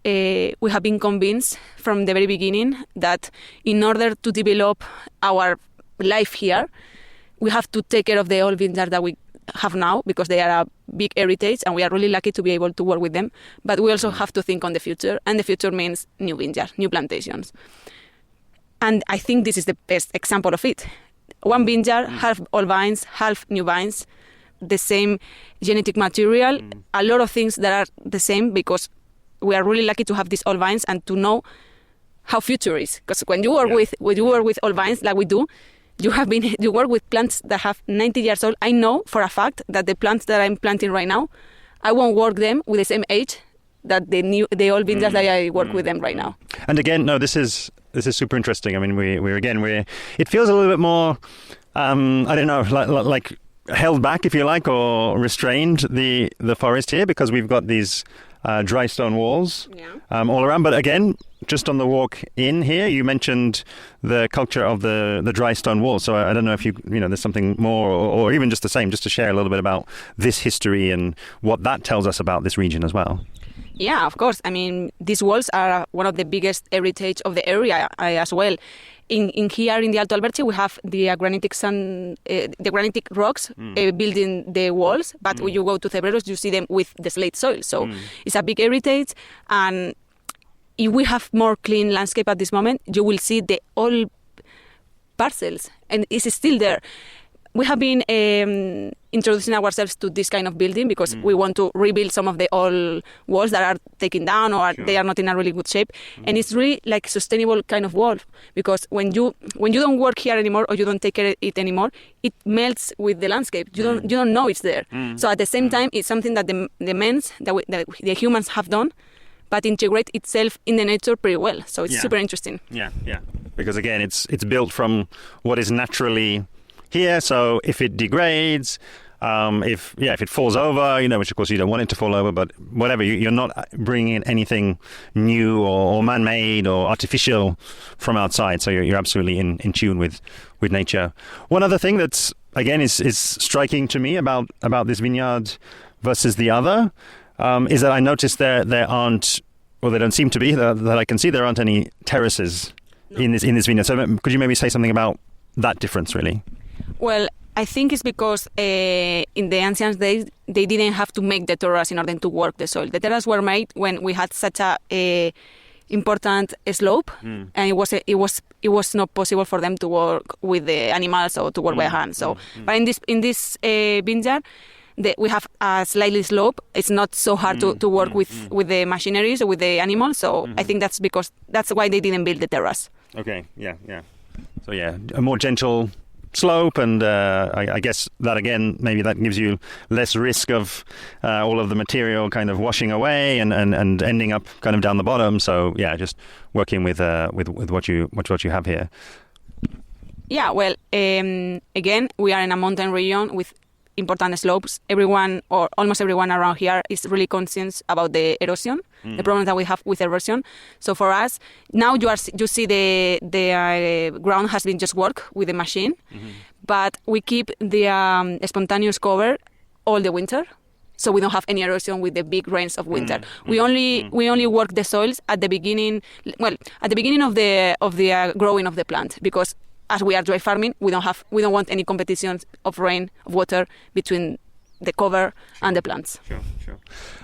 we have been convinced from the very beginning that in order to develop our life here, we have to take care of the old vineyards that we have now because they are a big heritage and we are really lucky to be able to work with them. But we also have to think on the future, and the future means new vineyards, new plantations. And I think this is the best example of it. 1 vineyard, half old vines, half new vines, the same genetic material, a lot of things that are the same because we are really lucky to have these old vines and to know how future is. Because when you work with old vines like we do, you work with plants that have 90 years old. I know for a fact that the plants that I'm planting right now, I won't work them with the same age that the old vineyards that I work with them right now. And again, no, this is super interesting. I mean, it feels a little bit more, I don't know, like held back, if you like, or restrained, the forest here, because we've got these dry stone walls all around. But again, just on the walk in here, you mentioned the culture of the dry stone walls. So I don't know if there's something more or even just the same, just to share a little bit about this history and what that tells us about this region as well. Yeah, of course. I mean, these walls are one of the biggest heritage of the area as well. In here in the Alto Alberche, we have the granitic rocks building the walls. But when you go to Cebreros, you see them with the slate soil. So it's a big heritage. And if we have more clean landscape at this moment, you will see the old parcels, and it's still there. We have been introducing ourselves to this kind of building because we want to rebuild some of the old walls that are taken down or they are not in a really good shape. And it's really like sustainable kind of wall because when you don't work here anymore or you don't take care of it anymore, it melts with the landscape. You don't know it's there. So at the same time, it's something that the humans have done, but integrate itself in the nature pretty well. So it's super interesting. Yeah. Because again, it's built from what is naturally here, so if it degrades, if it falls over, which of course you don't want it to fall over, but whatever, you're not bringing in anything new or man-made or artificial from outside. So you're absolutely in tune with nature. One other thing that's again is striking to me about this vineyard versus the other is that I noticed there aren't, or there don't seem to be that I can see, there aren't any terraces in this vineyard. So could you maybe say something about that difference, really? Well, I think it's because in the ancient days, they didn't have to make the terrace in order to work the soil. The terrace were made when we had such a important slope, and it was not possible for them to work with the animals or to work by hand. So, but in this vineyard, we have a slightly slope. It's not so hard to work with the machineries or with the animals. So I think that's why they didn't build the terrace. Okay, yeah. So a more gentle slope, and I guess that again, maybe that gives you less risk of all of the material kind of washing away and ending up kind of down the bottom. So just working with what you have here. Yeah, well, again, we are in a mountain region with important slopes. Everyone or almost everyone around here is really conscious about the erosion, the problem that we have with erosion. So for us, now you see the ground has been just worked with the machine, but we keep the spontaneous cover all the winter. So we don't have any erosion with the big rains of winter. We only work the soils at the beginning. Well, at the beginning of the growing of the plant, because as we are dry farming, we don't want any competition of rain, of water between the cover and the plants. Sure.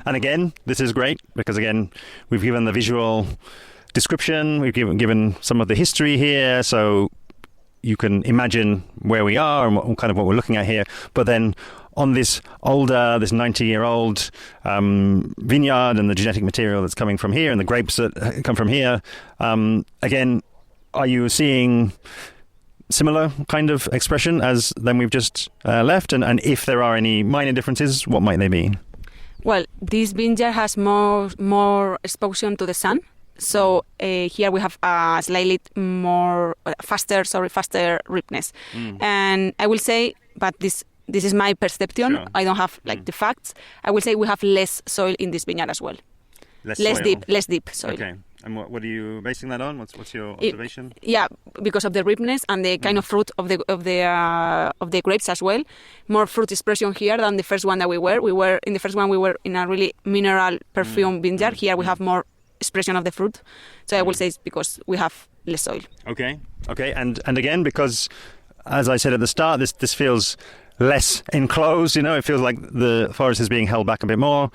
And again, this is great because again, we've given the visual description, we've given some of the history here, so you can imagine where we are and what we're looking at here. But then on this 90-year-old vineyard and the genetic material that's coming from here and the grapes that come from here, again, are you seeing similar kind of expression as then we've just left? And if there are any minor differences, what might they be? Well, this vineyard has more exposure to the sun. So here we have a slightly faster ripeness. And I will say, but this is my perception. Sure. I don't have the facts. I will say we have less soil in this vineyard as well. Less deep soil. Okay. And what are you basing that on? What's your observation? Because of the ripeness and the kind of fruit of the grapes as well. More fruit expression here than the first one that we were. In the first one we were in a really mineral perfume vineyard. Here we have more expression of the fruit. So I will say it's because we have less soil. Okay. And again, because as I said at the start, this feels less enclosed, it feels like the forest is being held back a bit more.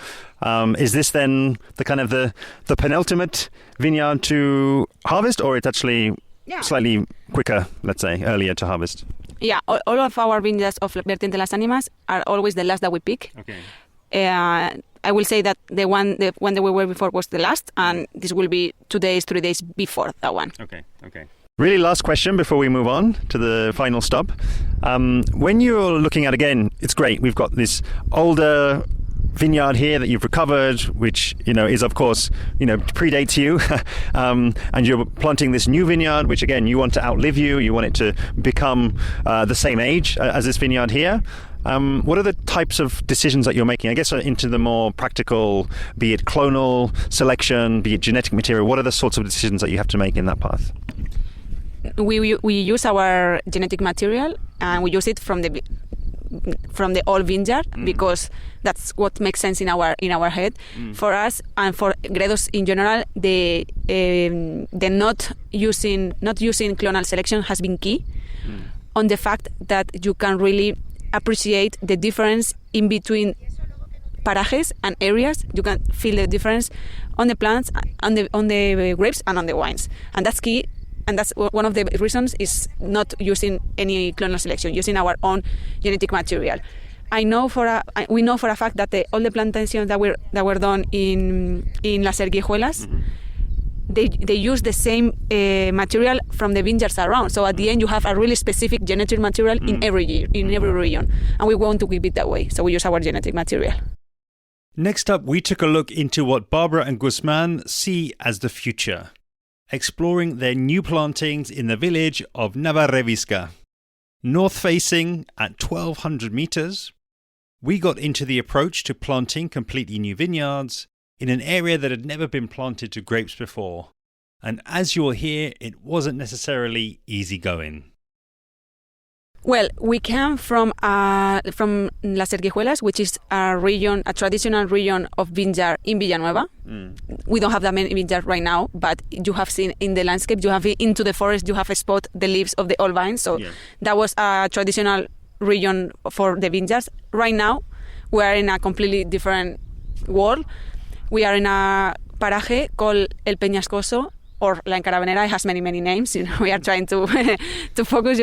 Is this then the kind of the penultimate vineyard to harvest, or it's actually slightly quicker, let's say, earlier to harvest? Yeah, all of our vineyards of Vertiente Las Ánimas are always the last that we pick. Okay. I will say that the one that we were before was the last, and this will be 3 days before that one. Okay. Really last question before we move on to the final stop. When you're looking at, again, it's great. We've got this older vineyard here that you've recovered, which, is of course, predates you. And you're planting this new vineyard, which again, you want to outlive you. You want it to become the same age as this vineyard here. What are the types of decisions that you're making? I guess into the more practical, be it clonal selection, be it genetic material. What are the sorts of decisions that you have to make in that path? We use our genetic material and we use it from the old vineyard because that's what makes sense in our head. For us and for Gredos in general, the not using clonal selection has been key on the fact that you can really appreciate the difference in between parajes and areas. You can feel the difference on the plants, on the grapes and on the wines, and that's key. And that's one of the reasons is not using any clonal selection, using our own genetic material. We know for a fact that all the plantations that were done in Las Herguijuelas, they use the same material from the vineyards around. So at the end, you have a really specific genetic material in every region, and we want to keep it that way. So we use our genetic material. Next up, we took a look into what Barbara and Guzman see as the future, exploring their new plantings in the village of Navarrevisca. North-facing at 1,200 meters, we got into the approach to planting completely new vineyards in an area that had never been planted to grapes before. And as you'll hear, it wasn't necessarily easy going. Well, we came from Las Herguijuelas, which is a traditional region of vineyard in Villanueva. We don't have that many vineyards right now, but you have seen in the landscape, you have into the forest, you have spot the leaves of the old vines. So that was a traditional region for the vineyards. Right now, we are in a completely different world. We are in a paraje called El Peñascoso, or La Encaravenera. It has many names. We are trying to focus,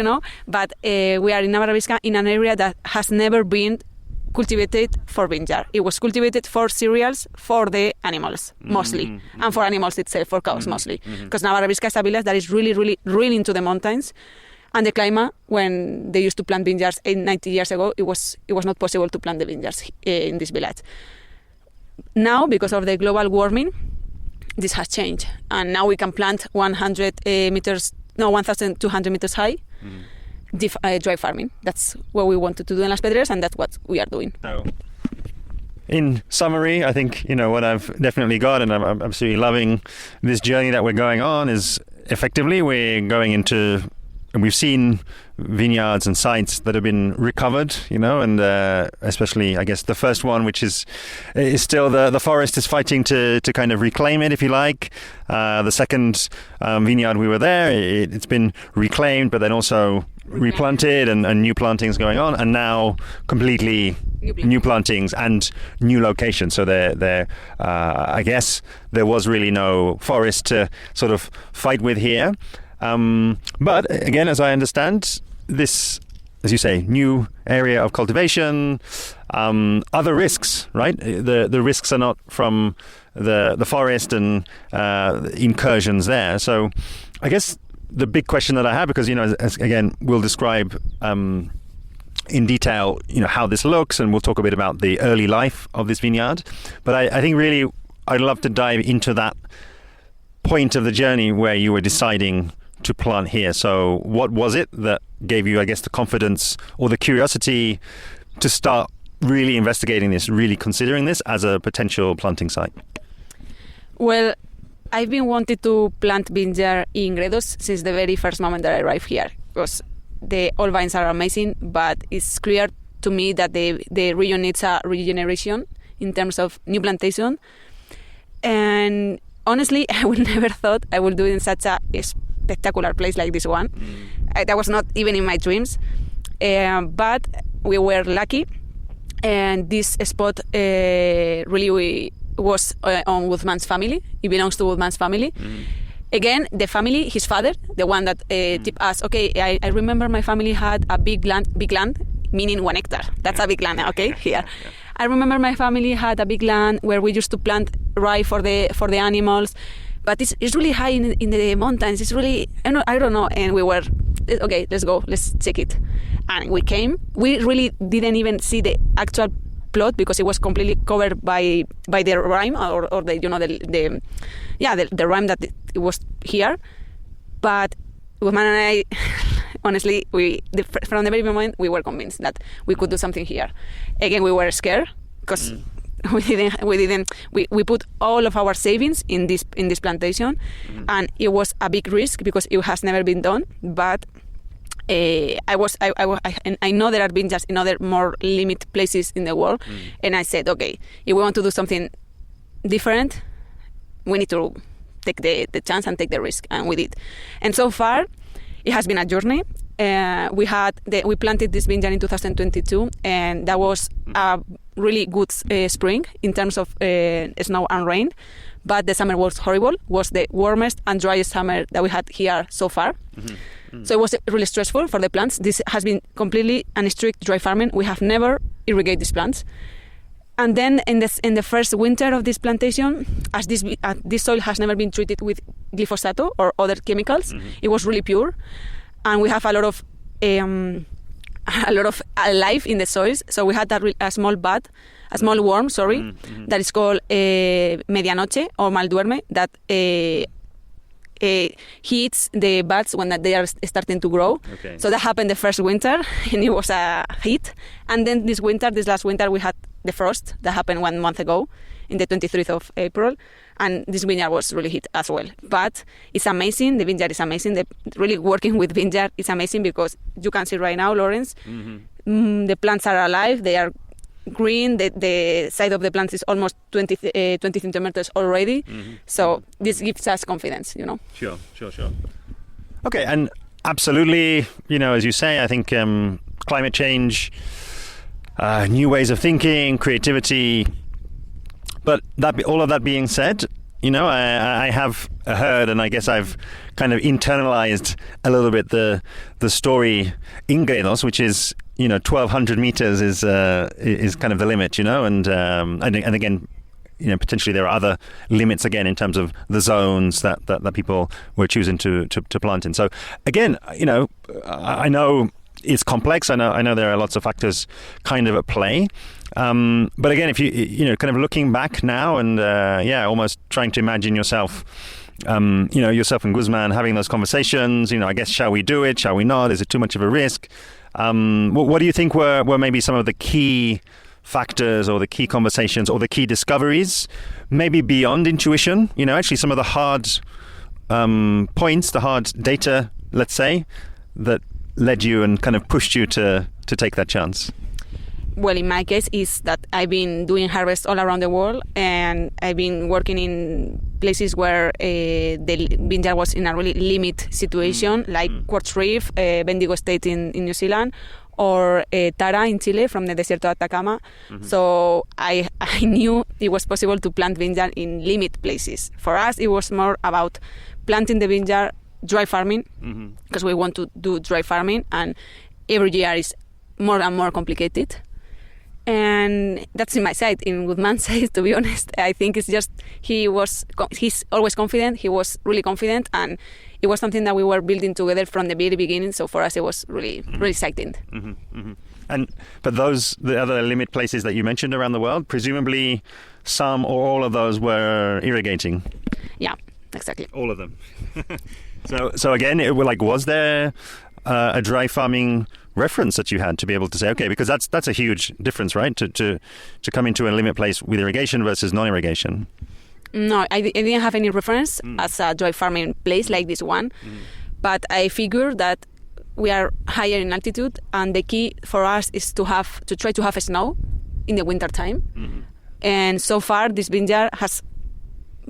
But we are in Navarrevisca in an area that has never been cultivated for vineyard. It was cultivated for cereals for the animals, mostly, and for animals itself, for cows mostly. Because Navarrevisca is a village that is really, really, really into the mountains. And the climate, when they used to plant vineyards 90 years ago, it was not possible to plant the vineyards in this village. Now, because of the global warming, this has changed, and now we can plant 1,200 meters high, dry farming. That's what we wanted to do in Las Pedreras, and that's what we are doing. So, in summary, I think, what I've definitely got, and I'm absolutely loving this journey that we're going on, is effectively we're going into, and we've seen vineyards and sites that have been recovered, and especially, I guess, the first one, which is still the forest is fighting to kind of reclaim it, if you like. The second vineyard we were there, it's been reclaimed, but then also replanted and new plantings going on, and now completely new plantings and new locations. So there, I guess there was really no forest to sort of fight with here. But again, as I understand, this, as you say, new area of cultivation, other risks, right? The risks are not from the forest and incursions there. So I guess the big question that I have, because, as again, we'll describe in detail, how this looks, and we'll talk a bit about the early life of this vineyard. But I think really I'd love to dive into that point of the journey where you were deciding to plant here. So what was it that gave you, I guess, the confidence or the curiosity to start really investigating this, really considering this as a potential planting site? Well, I've been wanting to plant vineyard in Gredos since the very first moment that I arrived here, because all vines are amazing, but it's clear to me that the region needs a regeneration in terms of new plantation. And honestly, I would never thought I would do it in such a spectacular place like this one. That was not even in my dreams, but we were lucky, and this spot really was on Woodman's family. It belongs to Woodman's family. Again, the family, his father, the one that tipped us. Okay, I remember my family had a big land, meaning 1 hectare. That's a big land, okay, here. I remember my family had a big land where we used to plant rye for the animals. But it's really high in the mountains. It's really, I don't know. And we were, okay, let's go, let's check it. And we came. We really didn't even see the actual plot because it was completely covered by the rime or the rime that it was here. But Guzman and I, honestly, from the very moment we were convinced that we could do something here. Again, we were scared because. We put all of our savings in this plantation, and it was a big risk because it has never been done. But I know there are vineyards in other more limited places in the world, and I said, okay, if we want to do something different, we need to take the chance and take the risk, and we did. And so far, it has been a journey. We planted this vineyard in 2022, and that was a really good spring in terms of snow and rain. But the summer was horrible. Was the warmest and driest summer that we had here so far. So it was really stressful for the plants. This has been completely and strict dry farming. We have never irrigated these plants. And then in the first winter of this plantation, as this soil has never been treated with glyphosate or other chemicals, it was really pure. And we have a lot of life in the soils. So we had a small worm, that is called medianoche or malduerme, that hits the buds when they are starting to grow. Okay. So that happened the first winter, and it was a hit. And then this last winter, we had the frost that happened 1 month ago, in the 23rd of April. And this vineyard was really hit as well. But it's amazing. The vineyard is amazing. Really working with vineyard is amazing because you can see right now, Lawrence, the plants are alive. They are green. The side of the plants is almost 20 centimeters already. So this gives us confidence, Sure. Okay, and absolutely, as you say, I think climate change, new ways of thinking, creativity. But all of that being said, I have heard, and I guess I've kind of internalized a little bit the story in Gredos, which is 1,200 meters is kind of the limit, and again, potentially there are other limits again in terms of the zones that people were choosing to plant in. So again, I know it's complex. I know there are lots of factors kind of at play. But again, if you kind of looking back now and almost trying to imagine yourself, yourself and Guzman having those conversations. I guess, shall we do it? Shall we not? Is it too much of a risk? What do you think were maybe some of the key factors or the key conversations or the key discoveries, maybe beyond intuition? Actually some of the hard points, the hard data, let's say, that led you and kind of pushed you to take that chance? Well, in my case is that I've been doing harvest all around the world, and I've been working in places where the vineyard was in a really limit situation, like Quartz Reef, Bendigo State in New Zealand, or Tara in Chile from the Desierto de Atacama. So I knew it was possible to plant vineyard in limit places. For us, it was more about planting the vineyard, dry farming, because we want to do dry farming, and every year is more and more complicated. And that's in my side. In Guzman's side, to be honest, I think it's just he's always confident. He was really confident, and it was something that we were building together from the very beginning. So for us, it was really exciting. But the other limit places that you mentioned around the world, presumably some or all of those were irrigating. Yeah, exactly. All of them. So again, was there a dry farming reference that you had to be able to say, okay, because that's a huge difference, right? To come into a limit place with irrigation versus non-irrigation. No, I didn't have any reference as a dry farming place like this one, but I figured that we are higher in altitude, and the key for us is to try to have snow in the winter time. And so far, this vineyard has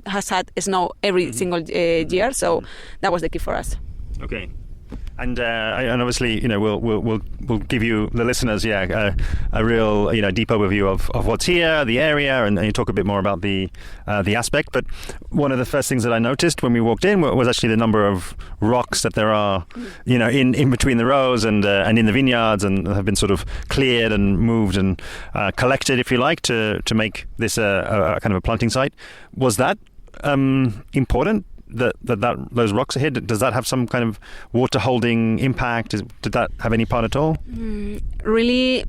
had snow every single year, so that was the key for us. Okay. And obviously, we'll give you, the listeners, a real, deep overview of what's here, the area, and you talk a bit more about the aspect. But one of the first things that I noticed when we walked in was actually the number of rocks that there are, in between the rows and in the vineyards, and have been sort of cleared and moved and collected, if you like, to make this a kind of a planting site. Was that important? That those rocks are here, does that have some kind of water holding impact? Did that have any part at all? Really,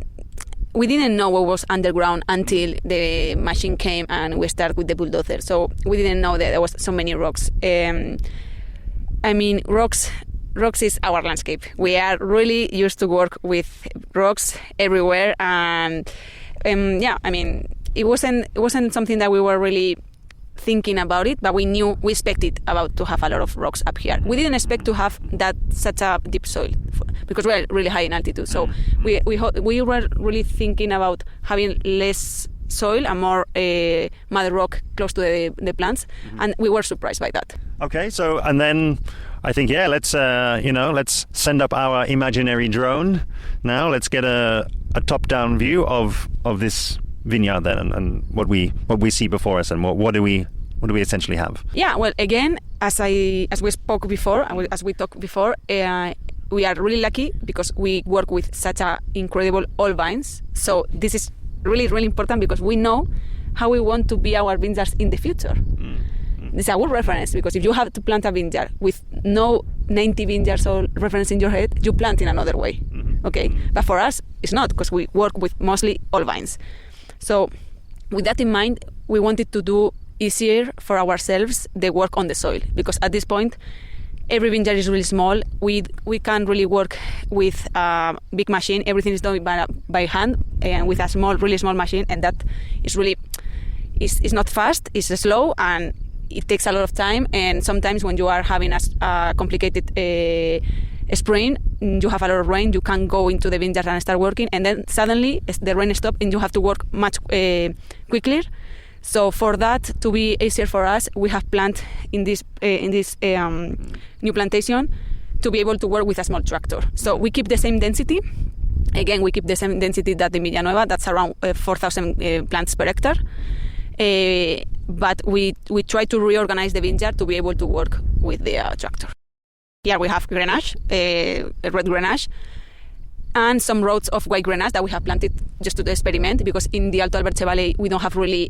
we didn't know what was underground until the machine came and we started with the bulldozer. So we didn't know that there was so many rocks. Rocks is our landscape. We are really used to work with rocks everywhere, and it wasn't something that we were really thinking about it, but we expected about to have a lot of rocks up here. We didn't expect to have such a deep soil because we're really high in altitude. So we were really thinking about having less soil and more mother rock close to the plants, and we were surprised by that. Okay, so and then I think let's send up our imaginary drone now. Let's get a top-down view of this vineyard then, and what we see before us, and what do we essentially have? Yeah, well, again, as we talked before, we are really lucky because we work with such a incredible old vines. So this is really, really important because we know how we want to be our vineyards in the future. This is a good reference, because if you have to plant a vineyard with no 90 vineyards or reference in your head, you plant in another way. Okay, but for us, it's not, because we work with mostly old vines. So with that in mind, we wanted to do easier for ourselves the work on the soil, because at this point, every vineyard is really small. We can't really work with a big machine. Everything is done by hand and with a really small machine, and that is really, it's not fast, it's slow, and it takes a lot of time. And sometimes when you are having a complicated spring, you have a lot of rain, you can't go into the vineyard and start working, and then suddenly the rain stops and you have to work much quicker. So for that to be easier for us, we have planted in this new plantation to be able to work with a small tractor. So we keep the same density. Again, we keep the same density that the Villanueva, that's around 4,000 plants per hectare. But we try to reorganize the vineyard to be able to work with the tractor. Here we have Grenache, red Grenache, and some rows of white Grenache that we have planted just to experiment, because in the Alto Alberche Valley we don't have really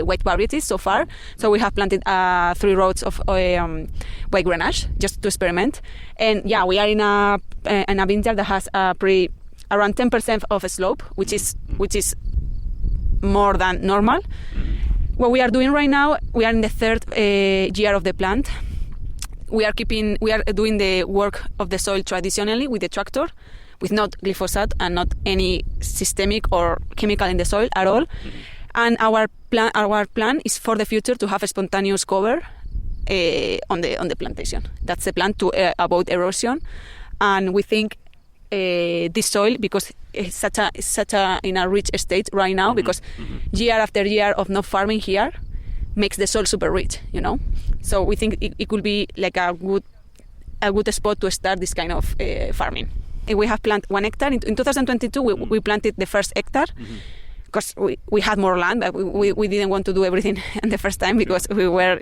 white varieties so far. So we have planted 3 rows of white Grenache just to experiment. And yeah, we are in a vineyard that has around 10% of a slope, which is more than normal. what we are doing right now, we are in the third year of the plant. We are doing the work of the soil traditionally with the tractor, with not glyphosate and not any systemic or chemical in the soil at all. And our plan is for the future to have a spontaneous cover on the plantation. That's the plan to avoid erosion. And we think this soil, because it's such a in a rich state right now, because year after year of not farming here makes the soil super rich, So we think it could be like a good spot to start this kind of farming. We have planted 1 hectare. In 2022, we planted the first hectare, because we had more land, but we didn't want to do everything in the first time, because we were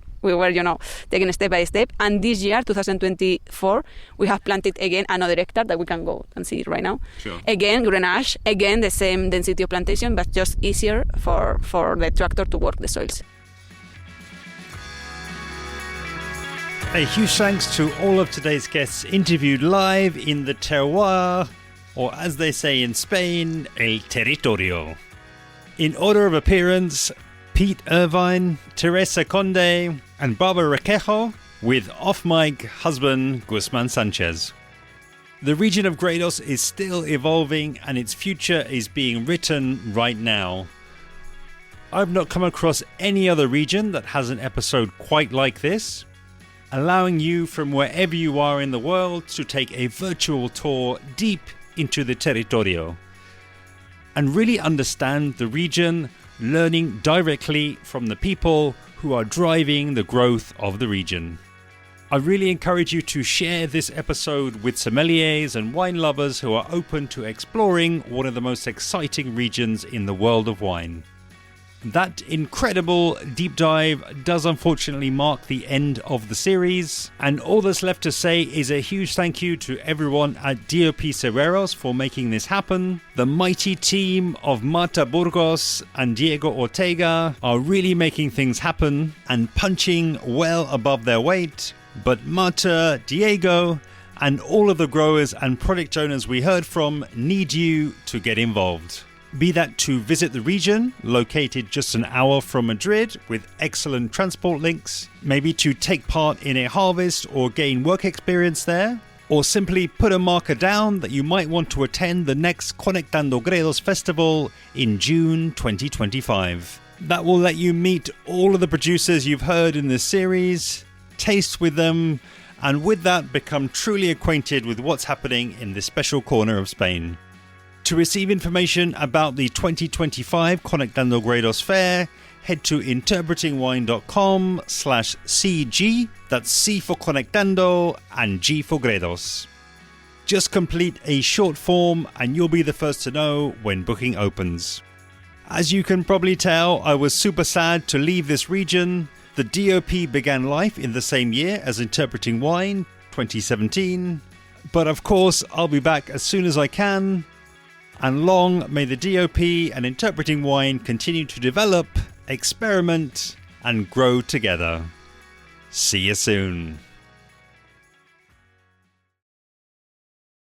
taking step by step. And this year, 2024, we have planted again another hectare that we can go and see right now. Sure. Again, Grenache, again the same density of plantation, but just easier for the tractor to work the soils. A huge thanks to all of today's guests interviewed live in the terroir, or as they say in Spain, el territorio. In order of appearance, Pete Irvine, Teresa Conde, and Barbara Requejo, with off-mic husband Guzman Sanchez. The region of Gredos is still evolving, and its future is being written right now. I've not come across any other region that has an episode quite like this, allowing you from wherever you are in the world to take a virtual tour deep into the territorio and really understand the region, learning directly from the people who are driving the growth of the region. I really encourage you to share this episode with sommeliers and wine lovers who are open to exploring one of the most exciting regions in the world of wine. That incredible deep dive does unfortunately mark the end of the series, and all that's left to say is a huge thank you to everyone at DOP Cebreros for making this happen. The mighty team of Marta Burgos and Diego Ortega are really making things happen and punching well above their weight, but Marta, Diego, and all of the growers and product owners we heard from need you to get involved. Be that to visit the region, located just an hour from Madrid with excellent transport links, maybe to take part in a harvest or gain work experience there, or simply put a marker down that you might want to attend the next Conectando Gredos festival in June 2025. That will let you meet all of the producers you've heard in this series, taste with them, and with that become truly acquainted with what's happening in this special corner of Spain. To receive information about the 2025 Conectando Gredos Fair, head to interpretingwine.com/CG, that's C for Conectando and G for Gredos. Just complete a short form and you'll be the first to know when booking opens. As you can probably tell, I was super sad to leave this region. The DOP began life in the same year as Interpreting Wine, 2017. But of course, I'll be back as soon as I can. And long may the DOP and Interpreting Wine continue to develop, experiment, and grow together. See you soon.